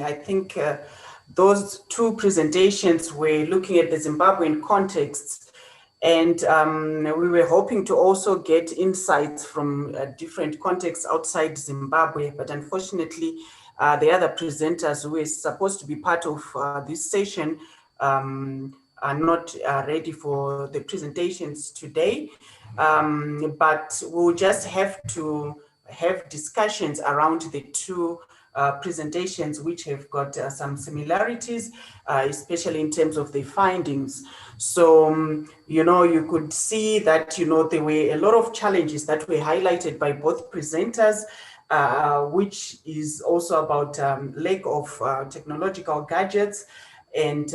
I think those two presentations were looking at the Zimbabwean context. And we were hoping to also get insights from different contexts outside Zimbabwe. But unfortunately, the other presenters who were supposed to be part of this session are not ready for the presentations today. But we'll just have to have discussions around the two presentations, which have got some similarities, especially in terms of the findings. So, you could see that, there were a lot of challenges that were highlighted by both presenters, which is also about lack of technological gadgets and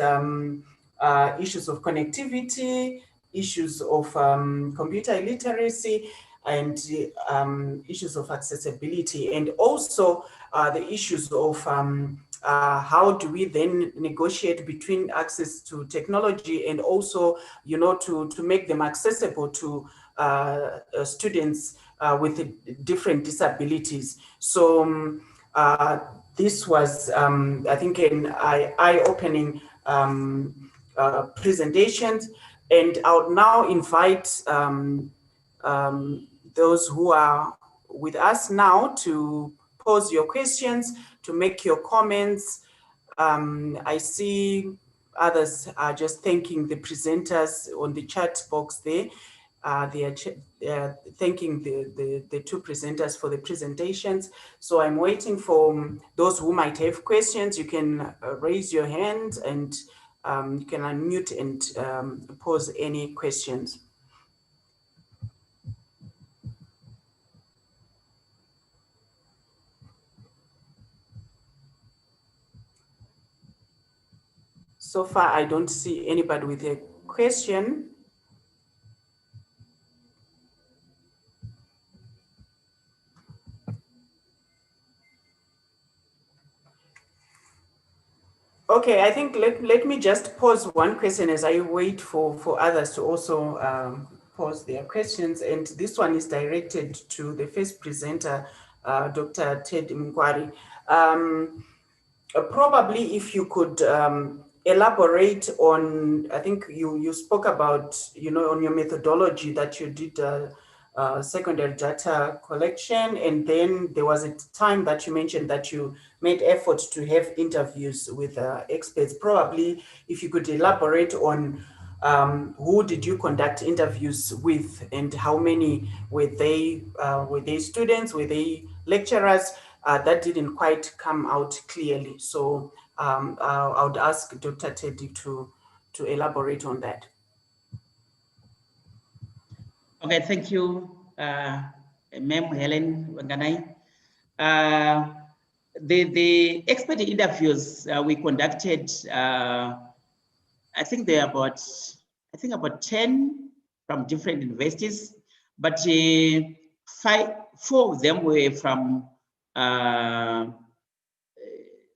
issues of connectivity, issues of computer illiteracy, and issues of accessibility, and also the issues of how do we then negotiate between access to technology and also, to make them accessible to students with different disabilities. So this was, I think, an eye-opening presentations. And I'll now invite those who are with us now to pose your questions, to make your comments. I see others are just thanking the presenters on the chat box there. They are thanking the two presenters for the presentations. So I'm waiting for those who might have questions. You can raise your hand and you can unmute and pose any questions. So far, I don't see anybody with a question. Okay, I think let me just pose one question as I wait for others to also pose their questions, and this one is directed to the first presenter, Dr. Ted Mngwari. Probably if you could elaborate on, I think you spoke about, on your methodology that you did secondary data collection, and then there was a time that you mentioned that you made efforts to have interviews with experts. Probably if you could elaborate on who did you conduct interviews with, and how many were they students, were they lecturers? That didn't quite come out clearly. So I would ask Dr. Teddy to elaborate on that. Okay, thank you, Ma'am Helen Wanganai. The expert interviews we conducted, I think there are about 10 from different universities, but 4 of them were from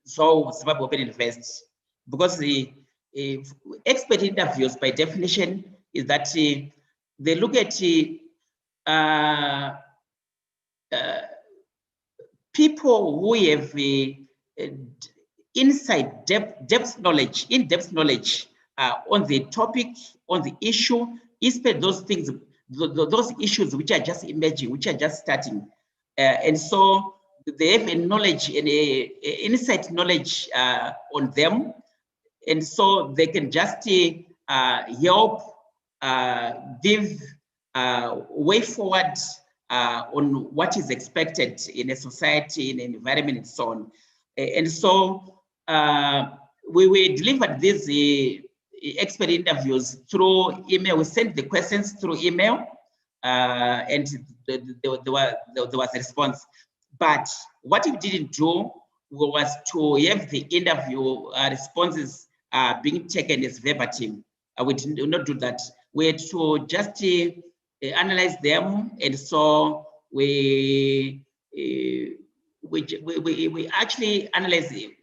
Zimbabwe Open University, because the expert interviews by definition is that they look at people who have inside in-depth knowledge on the topic, on the issue, especially those things, those issues which are just emerging, which are just starting, and so they have a knowledge and a insight knowledge on them, and so they can just help give way forward on what is expected in a society, in an environment, and so on. And so we delivered these expert interviews through email. We sent the questions through email, and there was a response. But what we didn't do was to have the interview responses being taken as verbatim. We did not do that. We had to just analyze them, and so we actually analyzed the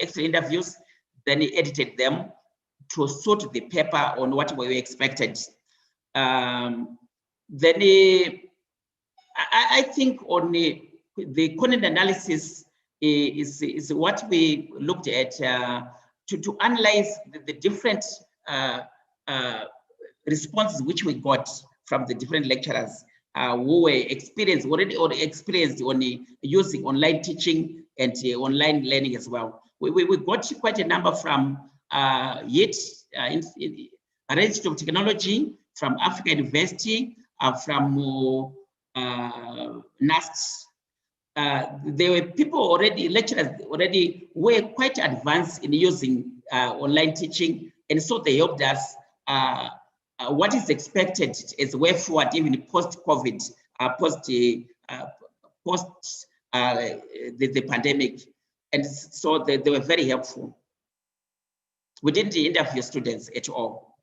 extra interviews, then edited them to suit the paper on what we expected. Then I think on the content analysis is what we looked at to analyze the different responses which we got from the different lecturers who were experienced on using online teaching and online learning as well. We got quite a number from Institute of Technology, from Africa University, from NAST. There were people already, lecturers already, were quite advanced in using online teaching, and so they helped us what is expected as a way forward, even post-COVID, post the pandemic, and so they were very helpful. We didn't interview students at all.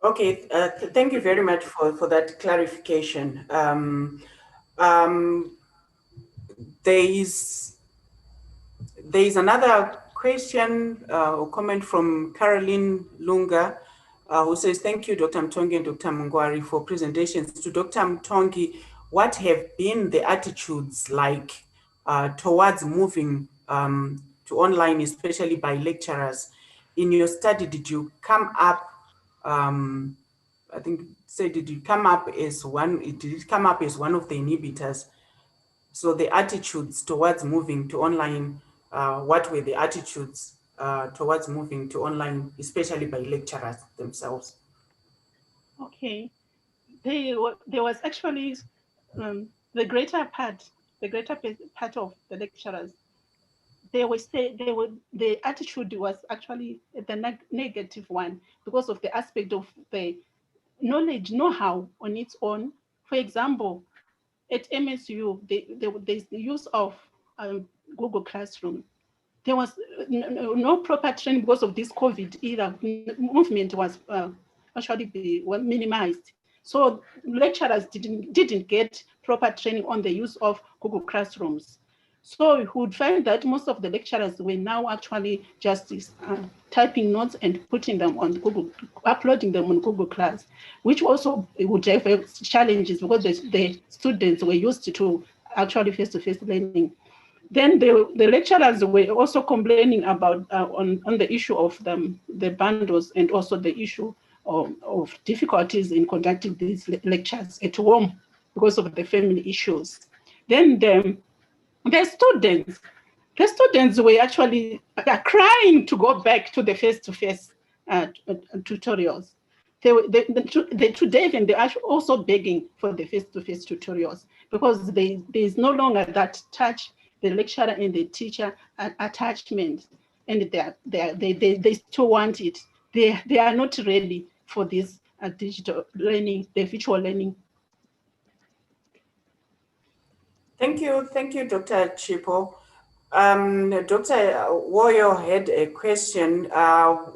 Okay, thank you very much for that clarification. There is another question or comment from Caroline Lunga, who says, thank you, Dr. Mtongi and Dr. Mngwari, for presentations. To Dr. Mtongi, what have been the attitudes like towards moving to online, especially by lecturers? In your study, did you come up, I think, did it come up as one of the inhibitors? So the attitudes towards moving to online, what were the attitudes towards moving to online, especially by lecturers themselves? Okay, there was actually the greater part of the lecturers. The attitude was actually the negative one, because of the aspect of the knowledge, know-how on its own. For example, at MSU, there's the use of Google Classroom. There was no proper training because of this COVID either. Movement was actually minimized. So lecturers didn't get proper training on the use of Google Classrooms. So you would find that most of the lecturers were now actually just typing notes and putting them on Google, uploading them on Google Class, which also would have challenges because the students were used to actually face-to-face learning. Then the lecturers were also complaining about on the issue of the bundles and also the issue of difficulties in conducting these lectures at home because of the family issues. Then the students were actually crying to go back to the face-to-face tutorials. Today, even they are also begging for the face-to-face tutorials because there is no longer that touch, the lecturer and the teacher attachment, and they still want it. They are not ready for this digital learning, the virtual learning. Thank you, Dr. Chipo. Dr. Woyo had a question.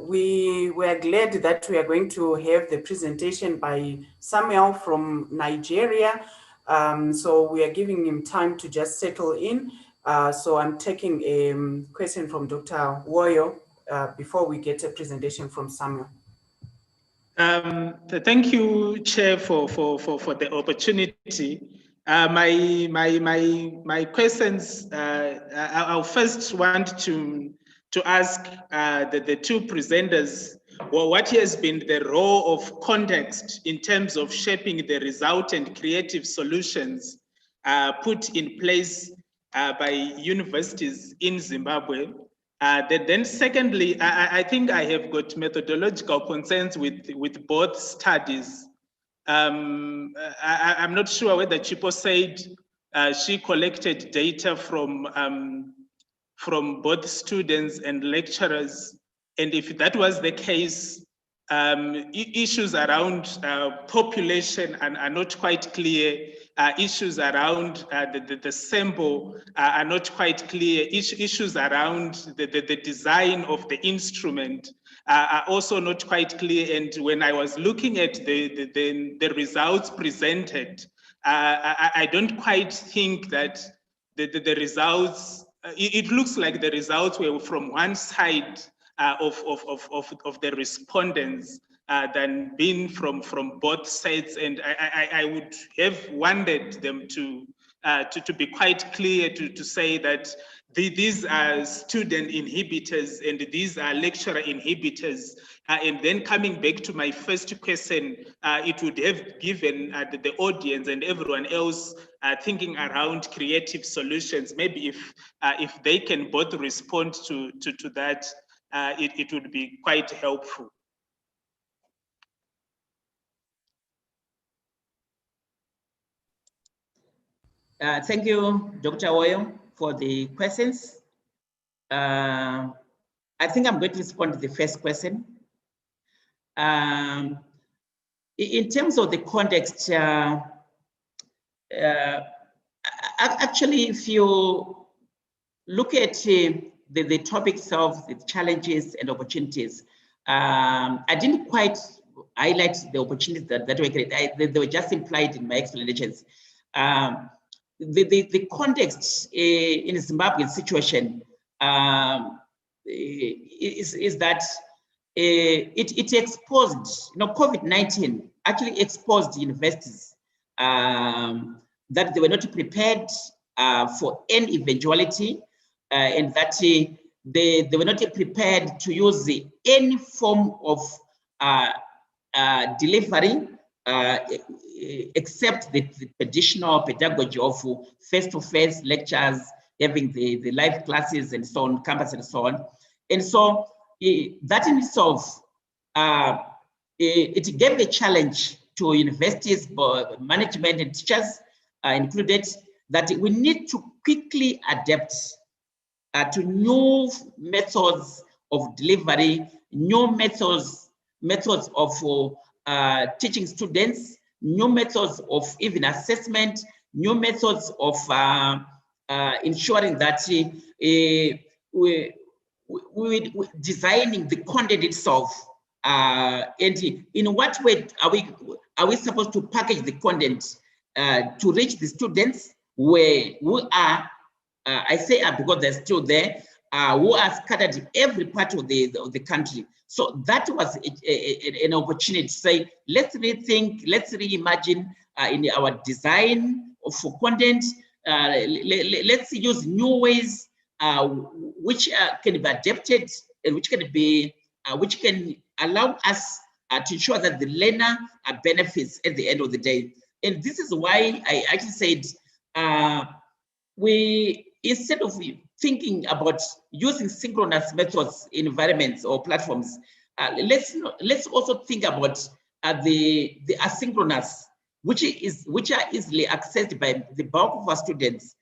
We were glad that we are going to have the presentation by Samuel from Nigeria. So we are giving him time to just settle in. So I'm taking a question from Dr. Woyo before we get a presentation from Samuel. Thank you, Chair, for the opportunity. My questions. I'll first want to ask the two presenters, well, what has been the role of context in terms of shaping the result and creative solutions put in place by universities in Zimbabwe. Then secondly, I think I have got methodological concerns with both studies. I'm not sure whether Chipo said she collected data from both students and lecturers, and if that was the case, issues around population are not quite clear. Issues around the sample are not quite clear. Issues around the design of the instrument are also not quite clear. And when I was looking at the results presented, I don't quite think that the results, it looks like the results were from one side of the respondents than being from both sides, and I would have wanted them to be quite clear to say that these are student inhibitors and these are lecturer inhibitors. And then coming back to my first question, it would have given the audience and everyone else thinking around creative solutions. Maybe if they can both respond to that, it would be quite helpful. Thank you, Dr. Woyo, for the questions. I think I'm going to respond to the first question. In terms of the context, actually, if you look at the topics of the challenges and opportunities, I didn't quite highlight the opportunities that were created. They were just implied in my explanations. The context in the Zimbabwean situation is that it exposed, COVID-19 actually exposed universities that they were not prepared for any eventuality, and that they were not prepared to use any form of delivery except the traditional pedagogy of face-to-face lectures, having the live classes and so on, campus and so on. And so that in itself, it gave a challenge to universities, management and teachers included, that we need to quickly adapt to new methods of delivery, new methods of teaching students, new methods of even assessment, new methods of ensuring that we designing the content itself, and in what way are we supposed to package the content to reach the students who are I say are because they're still there, who are scattered in every part of the country. So that was an opportunity to say, let's rethink, let's reimagine in our design for content. Let's use new ways which can be adapted and which can allow us to ensure that the learner benefits at the end of the day. And this is why I actually said we, instead of thinking about using synchronous methods in environments or platforms, let's also think about the asynchronous, which are easily accessed by the bulk of our students,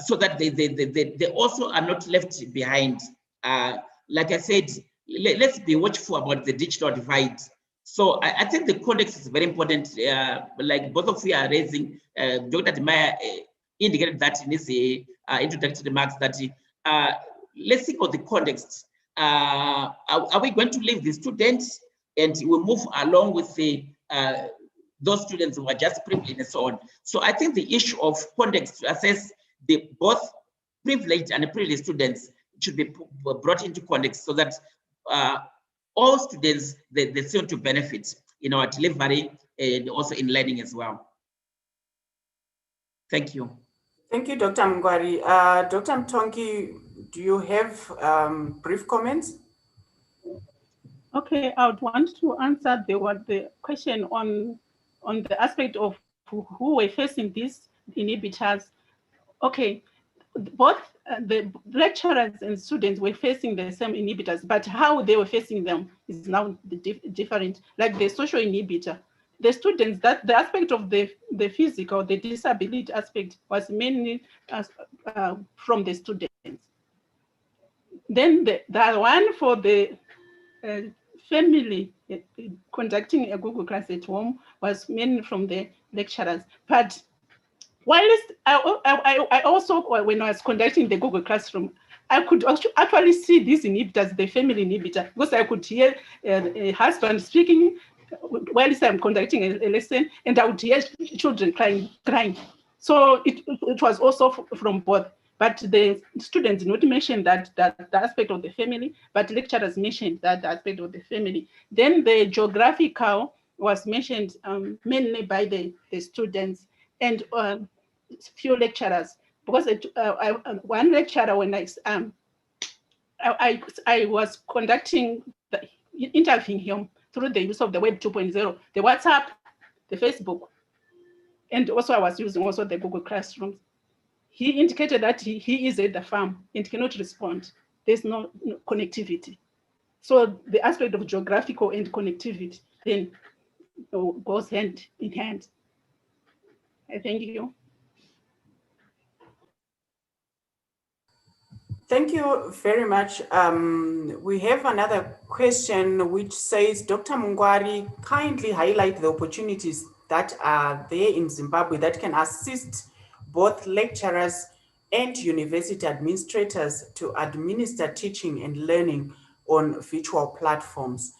so that they also are not left behind. Like I said, let's be watchful about the digital divide. So I think the context is very important. Like both of you are raising, Dr. Demaya indicated that in his introductory remarks that let's think of the context. Are we going to leave the students and we move along with the those students who are just privileged and so on? So I think the issue of context to assess the both privileged and privileged students should be brought into context so that all students they seem to benefit in our delivery and also in learning as well. Thank you. Thank you, Dr. Mngwari. Dr. Mtongi, do you have brief comments? Okay, I would want to answer the question on the aspect of who were facing these inhibitors. Okay, both the lecturers and students were facing the same inhibitors, but how they were facing them is now different. Like the social inhibitor, the students, that the aspect of the physical, the disability aspect was mainly from the students. Then the one for the family conducting a Google class at home was mainly from the lecturers. But whilst I also, when I was conducting the Google Classroom, I could actually see these inhibitors, the family inhibitor, because I could hear a husband speaking whilst I'm conducting a lesson, and I would hear children crying. So it was also from both. But the students did not mention that the aspect of the family, but lecturers mentioned that aspect of the family. Then the geographical was mentioned mainly by the students and few lecturers, because one lecturer, when I was conducting interviewing him through the use of the Web 2.0, the WhatsApp, the Facebook, and also I was using also the Google Classrooms. He indicated that he is at the farm and cannot respond. There's no connectivity. So the aspect of geographical and connectivity then goes hand in hand. I thank you. Thank you very much. We have another question which says, Dr. Mngwari, kindly highlight the opportunities that are there in Zimbabwe that can assist both lecturers and university administrators to administer teaching and learning on virtual platforms.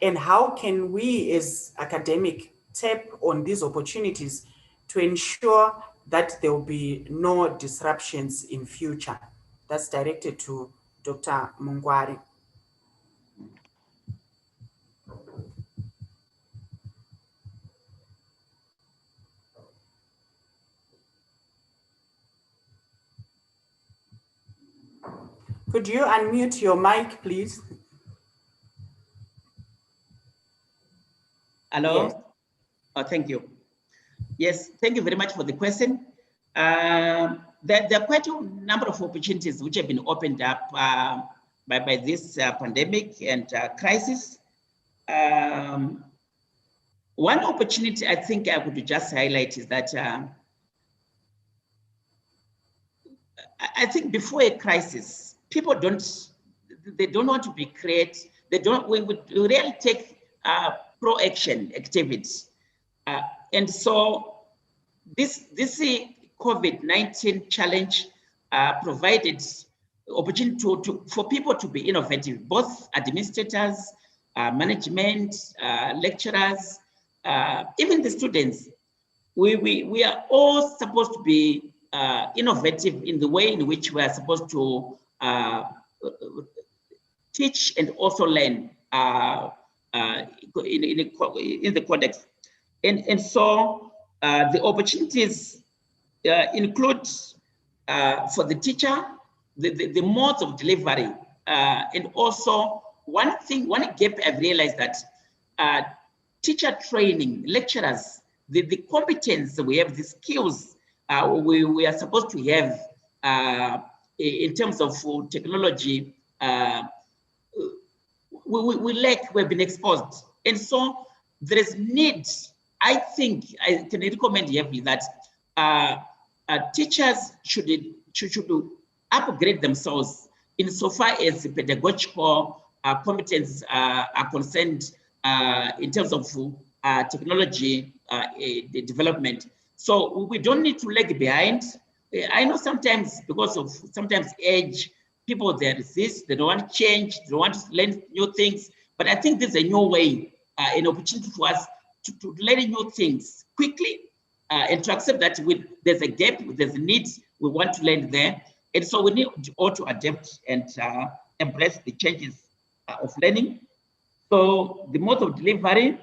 And how can we as academic tap on these opportunities to ensure that there will be no disruptions in future? That's directed to Dr. Mngwari. Could you unmute your mic, please? Hello? Yes. Oh, thank you. Yes, thank you very much for the question. There are quite a number of opportunities which have been opened up by this pandemic and crisis. One opportunity I think I could just highlight is that I think before a crisis, people don't want to be creative. We really take pro-action activities. And so this COVID-19 challenge provided opportunity for people to be innovative, both administrators, management, lecturers, even the students. We are all supposed to be innovative in the way in which we are supposed to teach and also learn in the context. And so the opportunities include for the teacher, the modes of delivery, and also one gap I've realized that teacher training, lecturers, the competence we have, the skills we are supposed to have in terms of technology, we lack, we've been exposed. And so there is need, I think, I can recommend heavily that teachers should upgrade themselves insofar as pedagogical competence are concerned in terms of technology development. So we don't need to lag behind. I know sometimes because of age, people, they resist, they don't want to change, they don't want to learn new things. But I think there's a new way, an opportunity for us to learn new things quickly and to accept that there's a gap, there's a need, we want to learn there. And so we need all to adapt and embrace the changes of learning. So the mode of delivery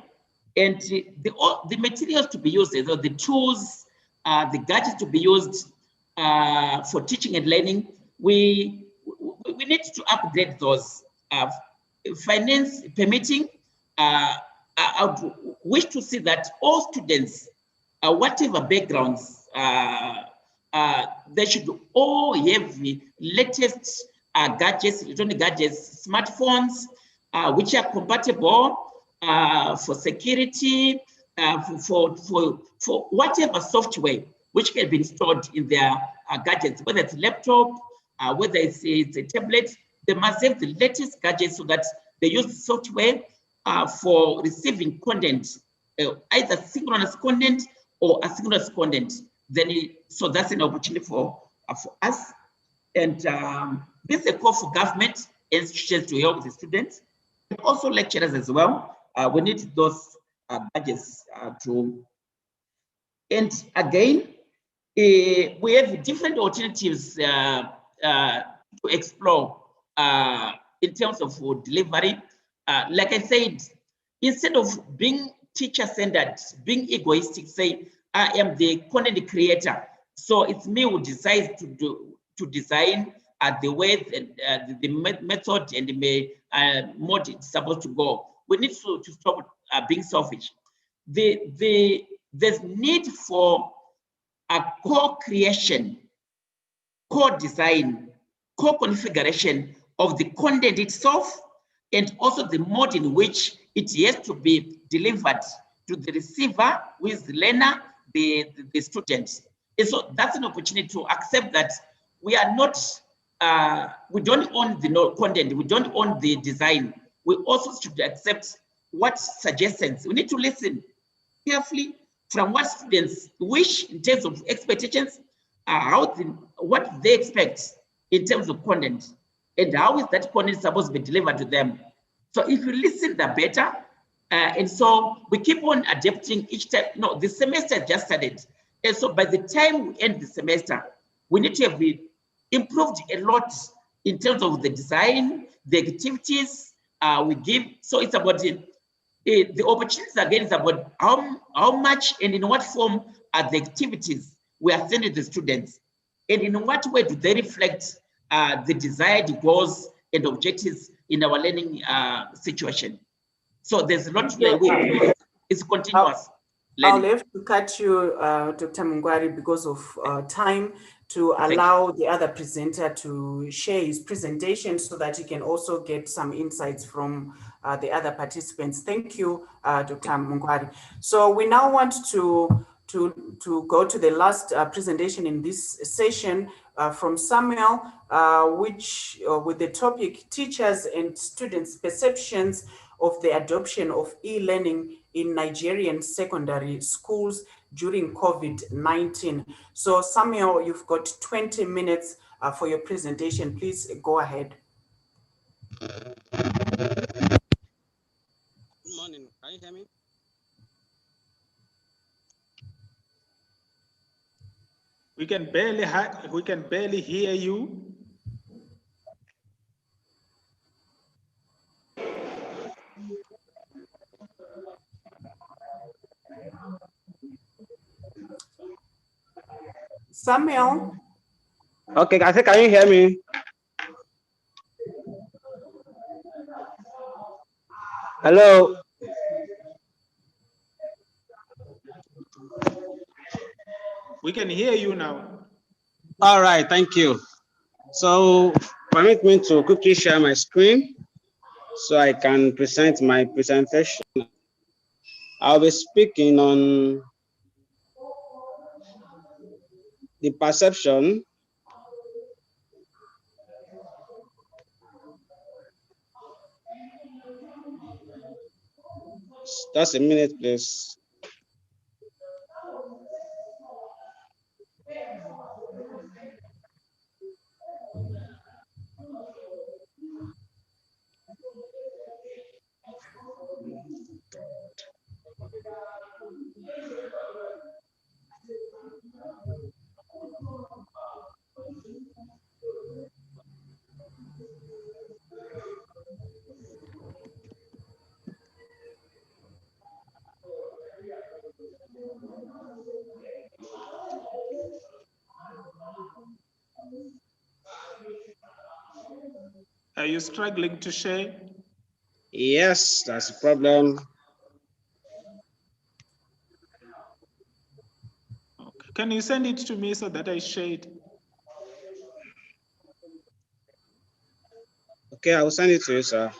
and the materials to be used, the tools, the gadgets to be used for teaching and learning, we need to upgrade those. Finance permitting, I would wish to see that all students, whatever backgrounds, they should all have the latest gadgets, electronic gadgets, smartphones, which are compatible for security, for whatever software which can be installed in their gadgets, whether it's a laptop, whether it's a tablet. They must have the latest gadgets so that they use the software for receiving content, either synchronous content or asynchronous content. So that's an opportunity for us. And this is a call for government institutions to help the students, and also lecturers as well. We need those gadgets to. And again, we have different alternatives to explore in terms of delivery. Like I said, instead of being teacher-centered, being egoistic, say, I am the content creator, so it's me who decides to design the way and the method and the mode it's supposed to go. We need to stop being selfish. There's need for a co-creation, co-design, co-configuration of the content itself, and also the mode in which it has to be delivered to the receiver, who is the learner, the student. And so that's an opportunity to accept that we are not, we don't own the content, we don't own the design. We also should accept what suggestions. We need to listen carefully from what students wish in terms of expectations, what they expect in terms of content, and how is that content supposed to be delivered to them. So if you listen, the better. And so we keep on adapting each time. No, the semester just started. And so by the time we end the semester, we need to have improved a lot in terms of the design, the activities we give. So it's about the opportunities again is about how much and in what form are the activities we are sending the students, and in what way do they reflect the desired goals and objectives in our learning situation. So there's a lot to learn. It's continuous learning. I'll have to cut you, Dr. Mungwari, because of time, to allow the other presenter to share his presentation so that he can also get some insights from the other participants. Thank you, Dr. Mungwari. So we now want to go to the last presentation in this session from Samuel, which with the topic Teachers and Students' Perceptions of the Adoption of E-Learning in Nigerian Secondary Schools during COVID-19. So Samuel, you've got 20 minutes for your presentation. Please go ahead. Good morning, can you hear me? We can barely hear you. Samuel. Okay, I think, can you hear me? Hello. We can hear you now. All right, thank you. So permit me to quickly share my screen so I can present my presentation. I'll be speaking on the perception just a minute, please. Are you struggling to share? Yes, that's a problem. Okay. Can you send it to me so that I share it? Okay, I will send it to you, sir.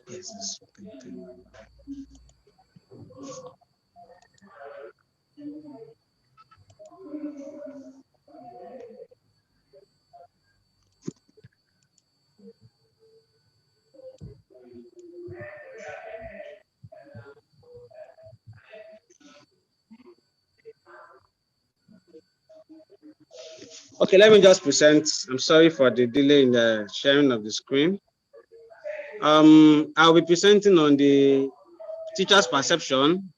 Yes. Okay, let me just present. I'm sorry for the delay in the sharing of the screen. I'll be presenting on the teacher's perception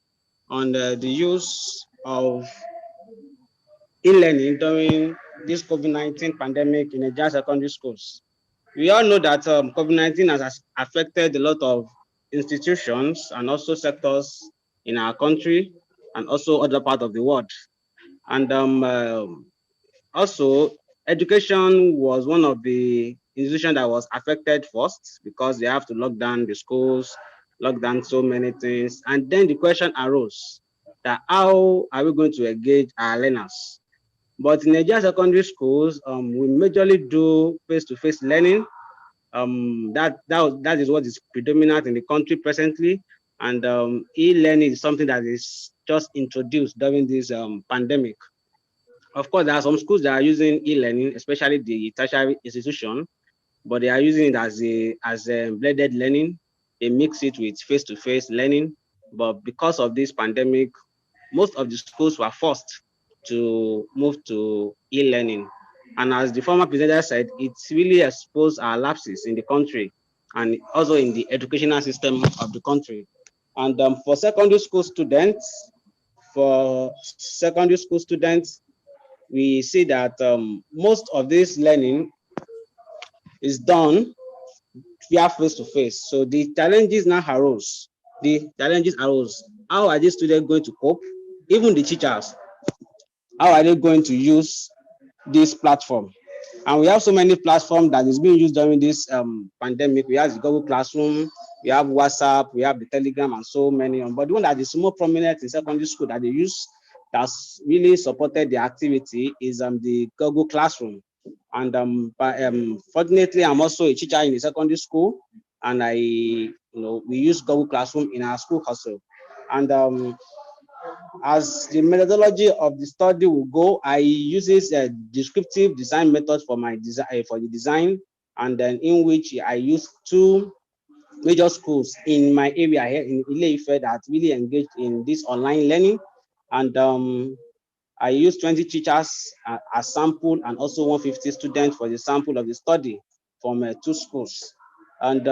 on the use of e-learning during this COVID-19 pandemic in Nigerian secondary schools. We all know that COVID-19 has affected a lot of institutions and also sectors in our country and also other parts of the world. And also, education was one of the institutions that was affected first because they have to lock down the schools, lock down so many things. And then the question arose that how are we going to engage our learners? But in Nigerian secondary schools, we majorly do face-to-face learning. That is what is predominant in the country presently. And e-learning is something that is just introduced during this pandemic. Of course, there are some schools that are using e-learning, especially the tertiary institution, but they are using it as a blended learning. They mix it with face-to-face learning. But because of this pandemic, most of the schools were forced to move to e-learning. And as the former presenter said, it's really exposed our lapses in the country and also in the educational system of the country. And for secondary school students, we see that most of this learning is done via face-to-face. So the challenges now arose. How are these students going to cope? Even the teachers, how are they going to use this platform? And we have so many platforms that is being used during this pandemic. We have the Google Classroom, we have WhatsApp, we have the Telegram, and so many. But the one that is more prominent in secondary school that they use that's really supported the activity is the Google Classroom. And fortunately, I'm also a teacher in the secondary school, and we use Google Classroom in our school also. And as the methodology of the study will go, I use a descriptive design method for my design, and then in which I use two major schools in my area here in Ile-Ife that really engaged in this online learning. And I use 20 teachers as sample and also 150 students for the sample of the study from 2 schools. And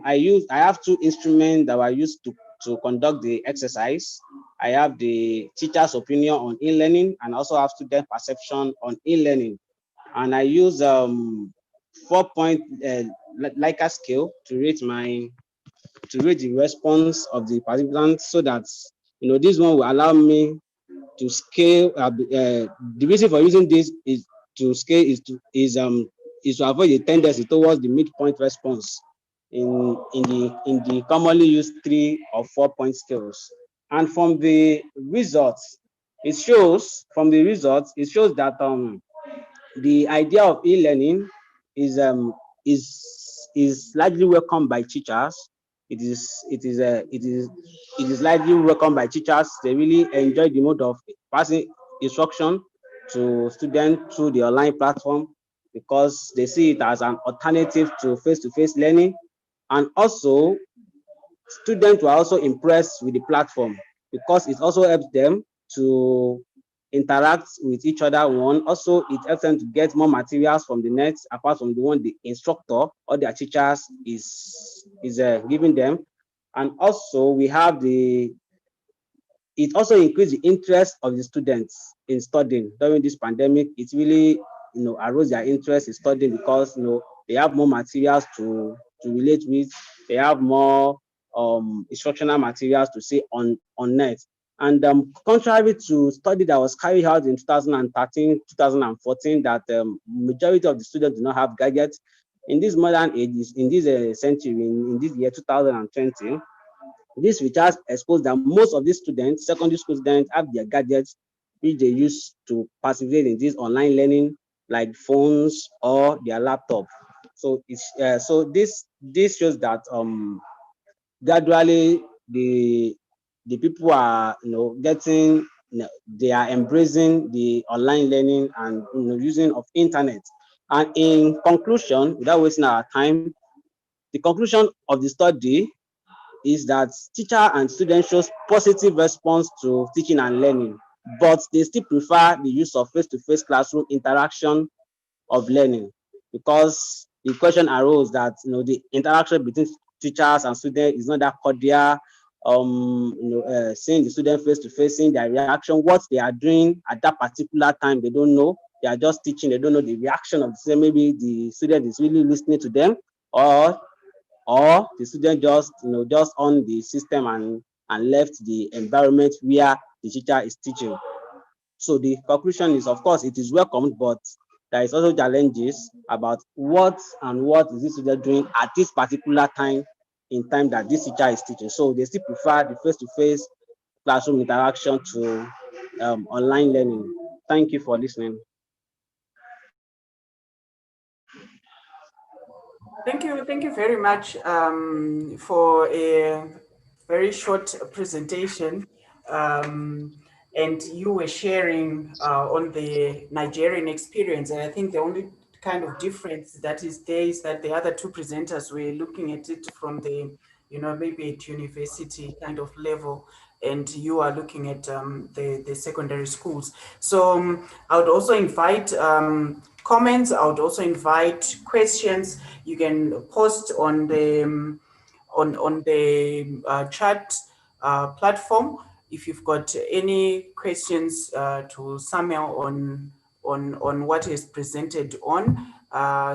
I have 2 instruments that I use to conduct the exercise. I have the teacher's opinion on e-learning and also have student perception on e-learning. And I use 4-point Likert scale to rate the response of the participants, so that this one will allow me to scale. The reason for using this is to scale is to avoid the tendency towards the midpoint response in the commonly used 3 or 4-point scales. And from the results, it shows that the idea of e-learning is largely welcomed by teachers. It is largely welcomed by teachers. They really enjoy the mode of passing instruction to students through the online platform, because they see it as an alternative to face-to-face learning. And also, students were also impressed with the platform because it also helps them to interact with each other. Also, it helps them to get more materials from the net apart from the one the instructor or their teachers is giving them. And also, we have it also increased the interest of the students in studying during this pandemic. It really arose their interest in studying because they have more materials to relate with. They have more instructional materials to see on net. And contrary to study that was carried out in 2013, 2014, that majority of the students do not have gadgets. In this modern ages, in this century, in this year 2020, this research exposed that most of these students, secondary school students, have their gadgets which they use to participate in this online learning, like phones or their laptop. So this shows that gradually the people are getting, they are embracing the online learning and using of internet. And in conclusion, without wasting our time, the conclusion of the study is that teacher and students shows positive response to teaching and learning, but they still prefer the use of face-to-face classroom interaction of learning, because the question arose that the interaction between teachers and students is not that cordial. Seeing the student face to face, seeing their reaction, what they are doing at that particular time, they don't know. They are just teaching. They don't know the reaction of the student. Maybe the student is really listening to them, or the student just on the system and left the environment where the teacher is teaching. So the conclusion is, of course, it is welcomed, but there is also challenges about what is this student doing at this particular time in time that this teacher is teaching. So they still prefer the face-to-face classroom interaction to online learning. Thank you for listening. Thank you very much for a very short presentation. And you were sharing on the Nigerian experience. And I think the only kind of difference that is there is that the other 2 presenters were looking at it from the, maybe at university kind of level, and you are looking at the secondary schools. So I would also invite comments. I would also invite questions. You can post on the chat platform if you've got any questions to Samuel on what is presented on.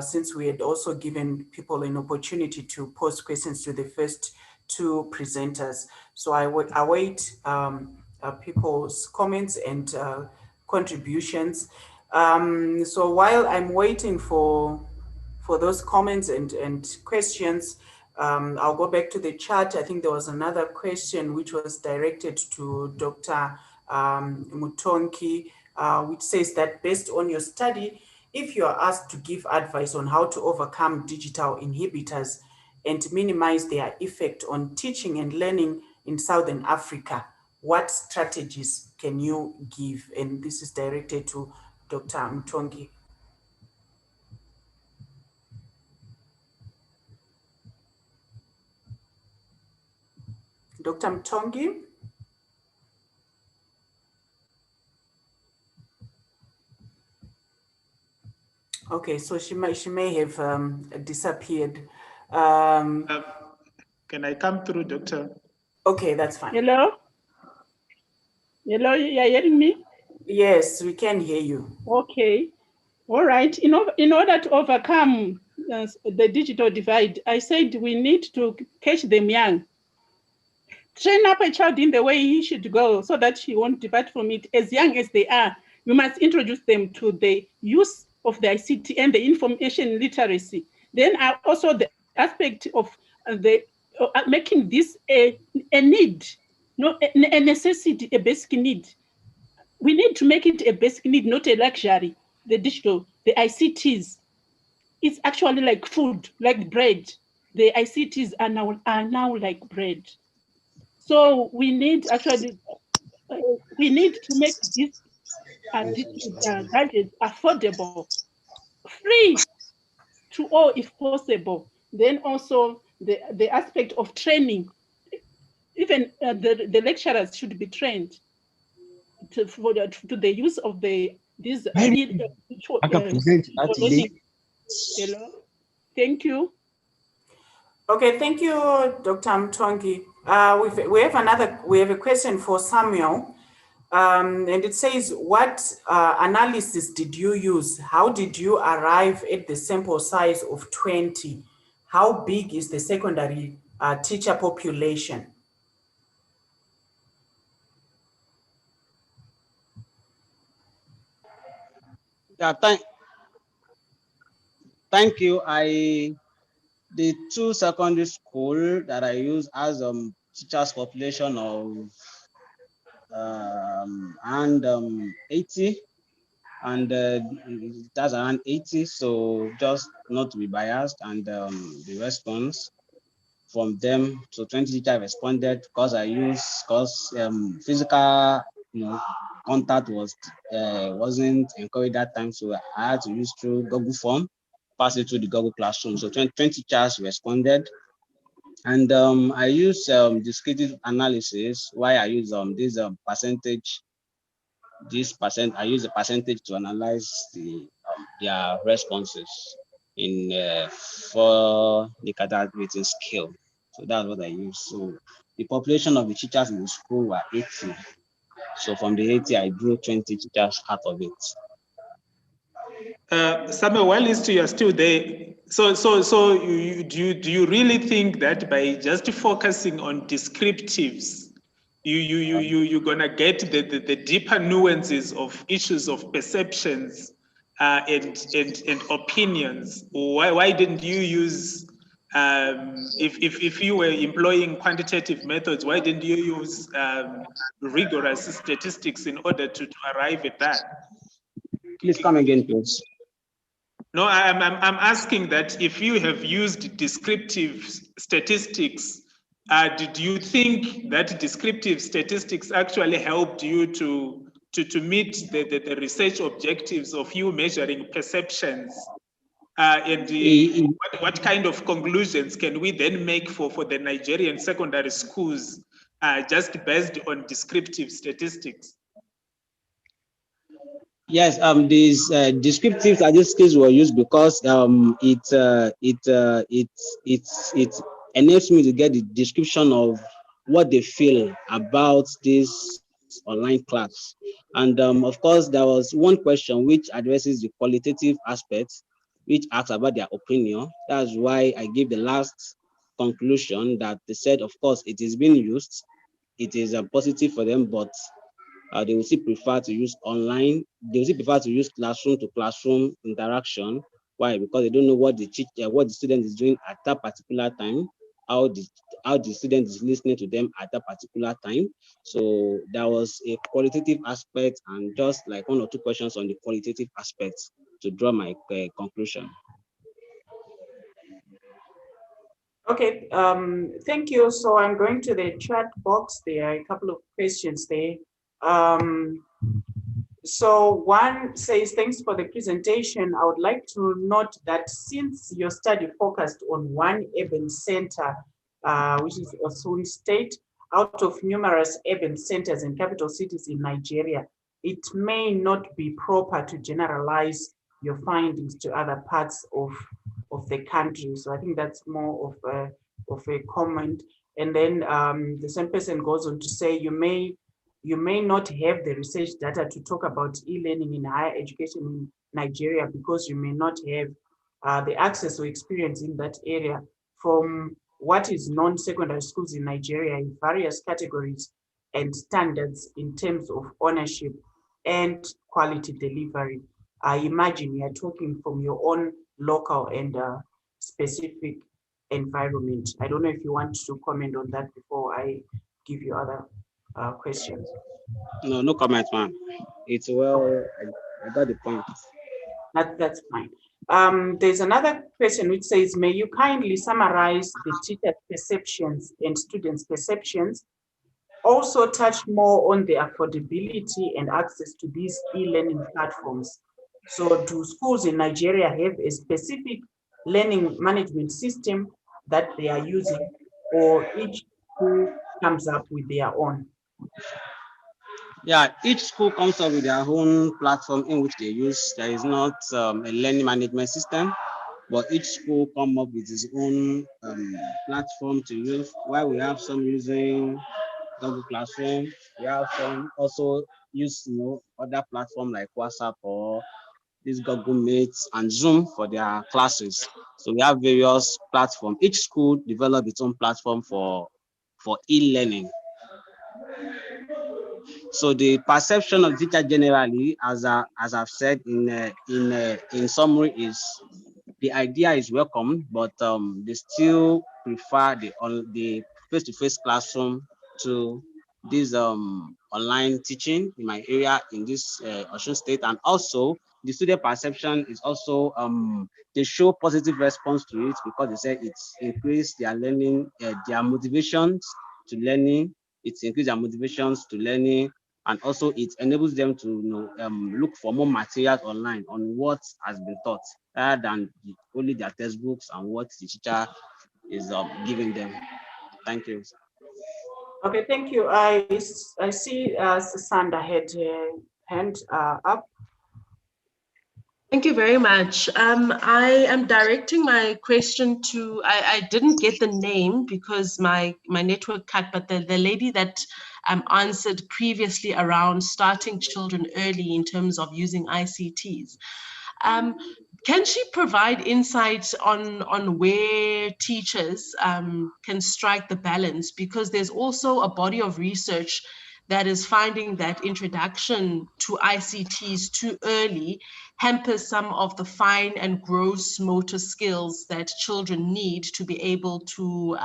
Since we had also given people an opportunity to post questions to the first 2 presenters. So I await people's comments and contributions. So while I'm waiting for those comments and questions, I'll go back to the chat. I think there was another question which was directed to Dr. Mutonki, which says that based on your study, if you are asked to give advice on how to overcome digital inhibitors and minimize their effect on teaching and learning in Southern Africa, what strategies can you give? And this is directed to Dr. Mutonki. Dr. Mutongi? Okay, so she may have disappeared. Can I come through, Doctor? Okay, that's fine. Hello? Hello, you are hearing me? Yes, we can hear you. Okay. All right. In order to overcome the digital divide, I said we need to catch them young. Train up a child in the way he should go so that he won't depart from it as young as they are. You must introduce them to the use of the ICT and the information literacy. Then also the aspect of making this a need, a necessity, a basic need. We need to make it a basic need, not a luxury. The digital, the ICTs, it's actually like food, like bread. The ICTs are now like bread. So we need actually, we need to make these gadgets affordable, free to all if possible. Then also the aspect of training, even the lecturers should be trained to the use of these Hello, thank you. Okay, thank you, Dr. Mtwangi. We have a question for Samuel. And it says, what analysis did you use? How did you arrive at the sample size of 20? How big is the secondary teacher population? Yeah, thank you. The two secondary school that I use as teachers population of and 80, and that's around 80. So just not to be biased, and the response from them. So 20 teachers responded because physical, contact wasn't encouraged that time. So I had to use through Google Form, pass it through the Google Classroom. So 20 teachers responded. And I use descriptive analysis. Why I use this percentage. I use a percentage to analyze their responses for the cadre rating scale. So that's what I use. So the population of the teachers in the school were 80. So from the 80, I drew 20 teachers out of it. Samuel, while you are still there, so do you really think that by just focusing on descriptives, you're gonna get the deeper nuances of issues of perceptions and opinions? Why didn't you use if you were employing quantitative methods, why didn't you use rigorous statistics in order to arrive at that? Please come again, please. No, I'm asking that if you have used descriptive statistics, did you think that descriptive statistics actually helped you to meet the research objectives of you measuring perceptions? What kind of conclusions can we then make for the Nigerian secondary schools just based on descriptive statistics? Yes, these descriptive statistics were used because it enables me to get the description of what they feel about this online class. And of course, there was one question which addresses the qualitative aspects, which asks about their opinion. That's why I gave the last conclusion that they said, of course, it is being used. It is positive for them, but they will still prefer to use online. They will still prefer to use classroom to classroom interaction. Why? Because they don't know what the student is doing at that particular time, how the student is listening to them at that particular time. So there was a qualitative aspect and just like one or two questions on the qualitative aspects to draw my conclusion. Okay, thank you. So I'm going to the chat box. There are a couple of questions there. So one says, thanks for the presentation. I would like to note that since your study focused on one urban center, which is Osun State, out of numerous urban centers and capital cities in Nigeria, it may not be proper to generalize your findings to other parts of the country. So I think that's more of a comment. And then the same person goes on to say, you may not have the research data to talk about e-learning in higher education in Nigeria because you may not have the access or experience in that area. From what is non-secondary schools in Nigeria in various categories and standards in terms of ownership and quality delivery. I imagine you are talking from your own local and specific environment. I don't know if you want to comment on that before I give you other questions. No comment, ma'am. It's well, I got the point. That's fine. There's another question which says, may you kindly summarize the teacher perceptions and students' perceptions? Also touch more on the affordability and access to these e-learning platforms. So do schools in Nigeria have a specific learning management system that they are using, or each school comes up with their own? Yeah, each school comes up with their own platform in which they use. There is not a learning management system, but each school come up with its own platform to use. While we have some using Google Classroom, we have some also use other platform like WhatsApp or this Google Meet and Zoom for their classes. So we have various platforms. Each school develop its own platform for e-learning. So the perception of teacher generally, as I've said in summary, is the idea is welcome, but they still prefer the face-to-face classroom to this online teaching in my area in this Osun State. And also the student perception is also they show positive response to it because they say it's increased their learning, their motivations to learning. It's increased their motivations to learning, and also it enables them to look for more materials online on what has been taught rather than only their textbooks and what the teacher is giving them. Thank you. Okay, thank you. I see Sandra had hand up. Thank you very much. I am directing my question to, I didn't get the name because my network cut, but the lady that answered previously around starting children early in terms of using ICTs. Can she provide insights on where teachers can strike the balance? Because there's also a body of research that is finding that introduction to ICTs too early hampers some of the fine and gross motor skills that children need to be able to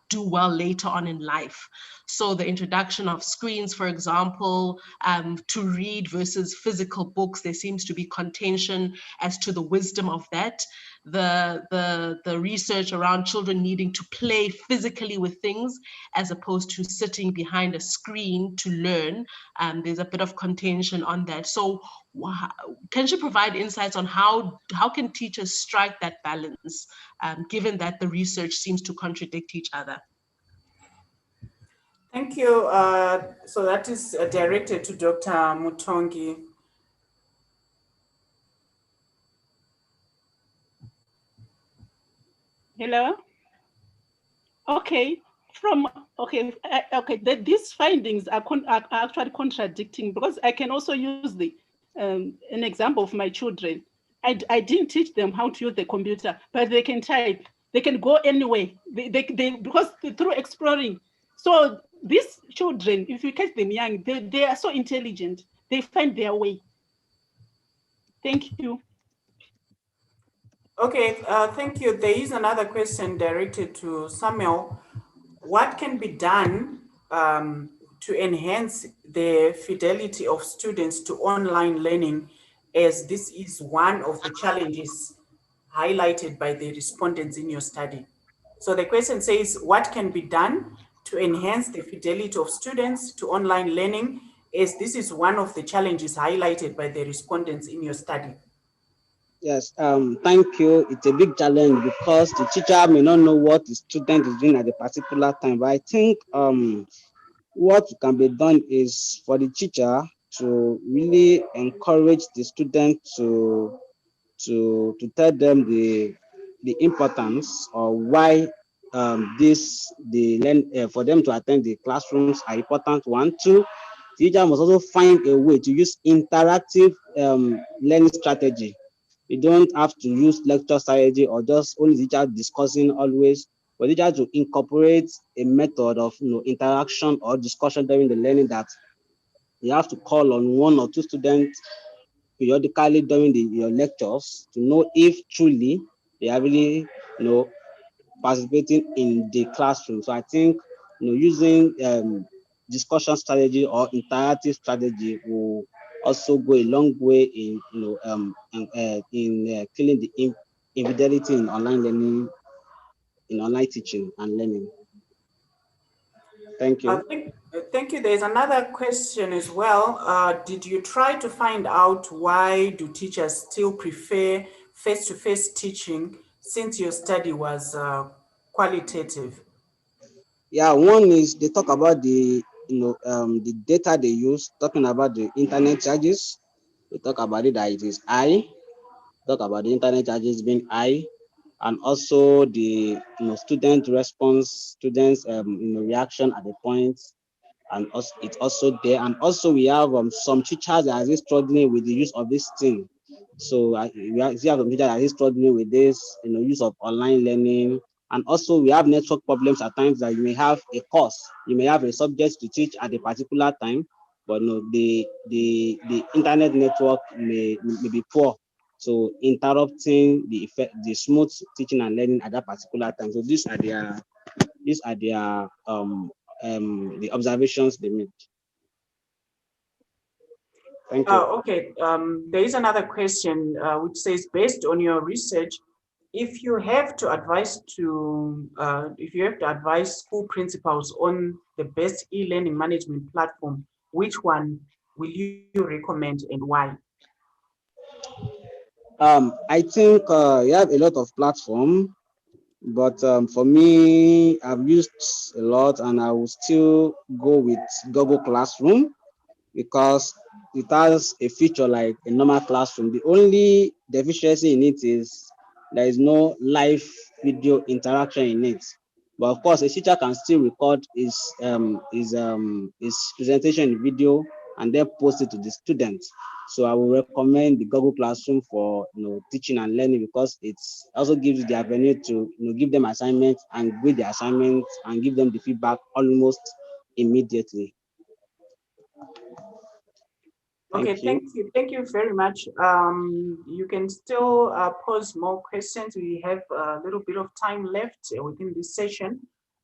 do well later on in life. So the introduction of screens, for example, to read versus physical books, there seems to be contention as to the wisdom of that. The research around children needing to play physically with things as opposed to sitting behind a screen to learn. There's a bit of contention on that. So can you provide insights on how can teachers strike that balance, given that the research seems to contradict each other? Thank you. So that is directed to Dr. Mutongi. Hello? Okay. These findings are actually contradicting, because I can also use an example of my children. I didn't teach them how to use the computer, but they can type. They can go anyway. Because through exploring. So these children, if you catch them young, they are so intelligent. They find their way. Thank you. Okay, thank you. There is another question directed to Samuel. What can be done to enhance the fidelity of students to online learning, as this is one of the challenges highlighted by the respondents in your study? So the question says, what can be done to enhance the fidelity of students to online learning, as this is one of the challenges highlighted by the respondents in your study? Yes, thank you. It's a big challenge because the teacher may not know what the student is doing at a particular time. But I think what can be done is for the teacher to really encourage the student to to tell them the importance or why for them to attend the classrooms are important. One, two, teacher must also find a way to use interactive learning strategy. You don't have to use lecture strategy or just only teacher discussing always, but teacher to incorporate a method of interaction or discussion during the learning, that you have to call on one or two students periodically during your lectures to know if truly they are really participating in the classroom. So I think using discussion strategy or interactive strategy will also go a long way in killing the infidelity in online learning, in online teaching and learning. Thank you. Thank you. There's another question as well. Did you try to find out why do teachers still prefer face-to-face teaching since your study was qualitative? Yeah, one is they talk about the the data they use, talking about the internet charges. They talk about it that it is high. Talk about the internet charges being high, and also the student response, students reaction at the point, and also it's also there. And also we have some teachers that are struggling with the use of this thing. So we have some teachers that are struggling with this use of online learning. And also we have network problems at times, that you may have a course, you may have a subject to teach at a particular time, but the internet network may be poor, so interrupting the smooth teaching and learning at that particular time. So these are their the observations they made. Thank you. Okay, there is another question which says, based on your research, if you have to advise school principals on the best e-learning management platform, which one will you recommend and why? I think you have a lot of platform, but for me, I've used a lot, and I will still go with Google Classroom, because it has a feature like a normal classroom. The only deficiency in it is there is no live video interaction in it. But of course, a teacher can still record his presentation in video and then post it to the students. So I will recommend the Google Classroom for teaching and learning, because it also gives you the avenue to give them assignments and grade the assignments and give them the feedback almost immediately. Okay, thank you very much. You can still pose more questions. We have a little bit of time left within this session.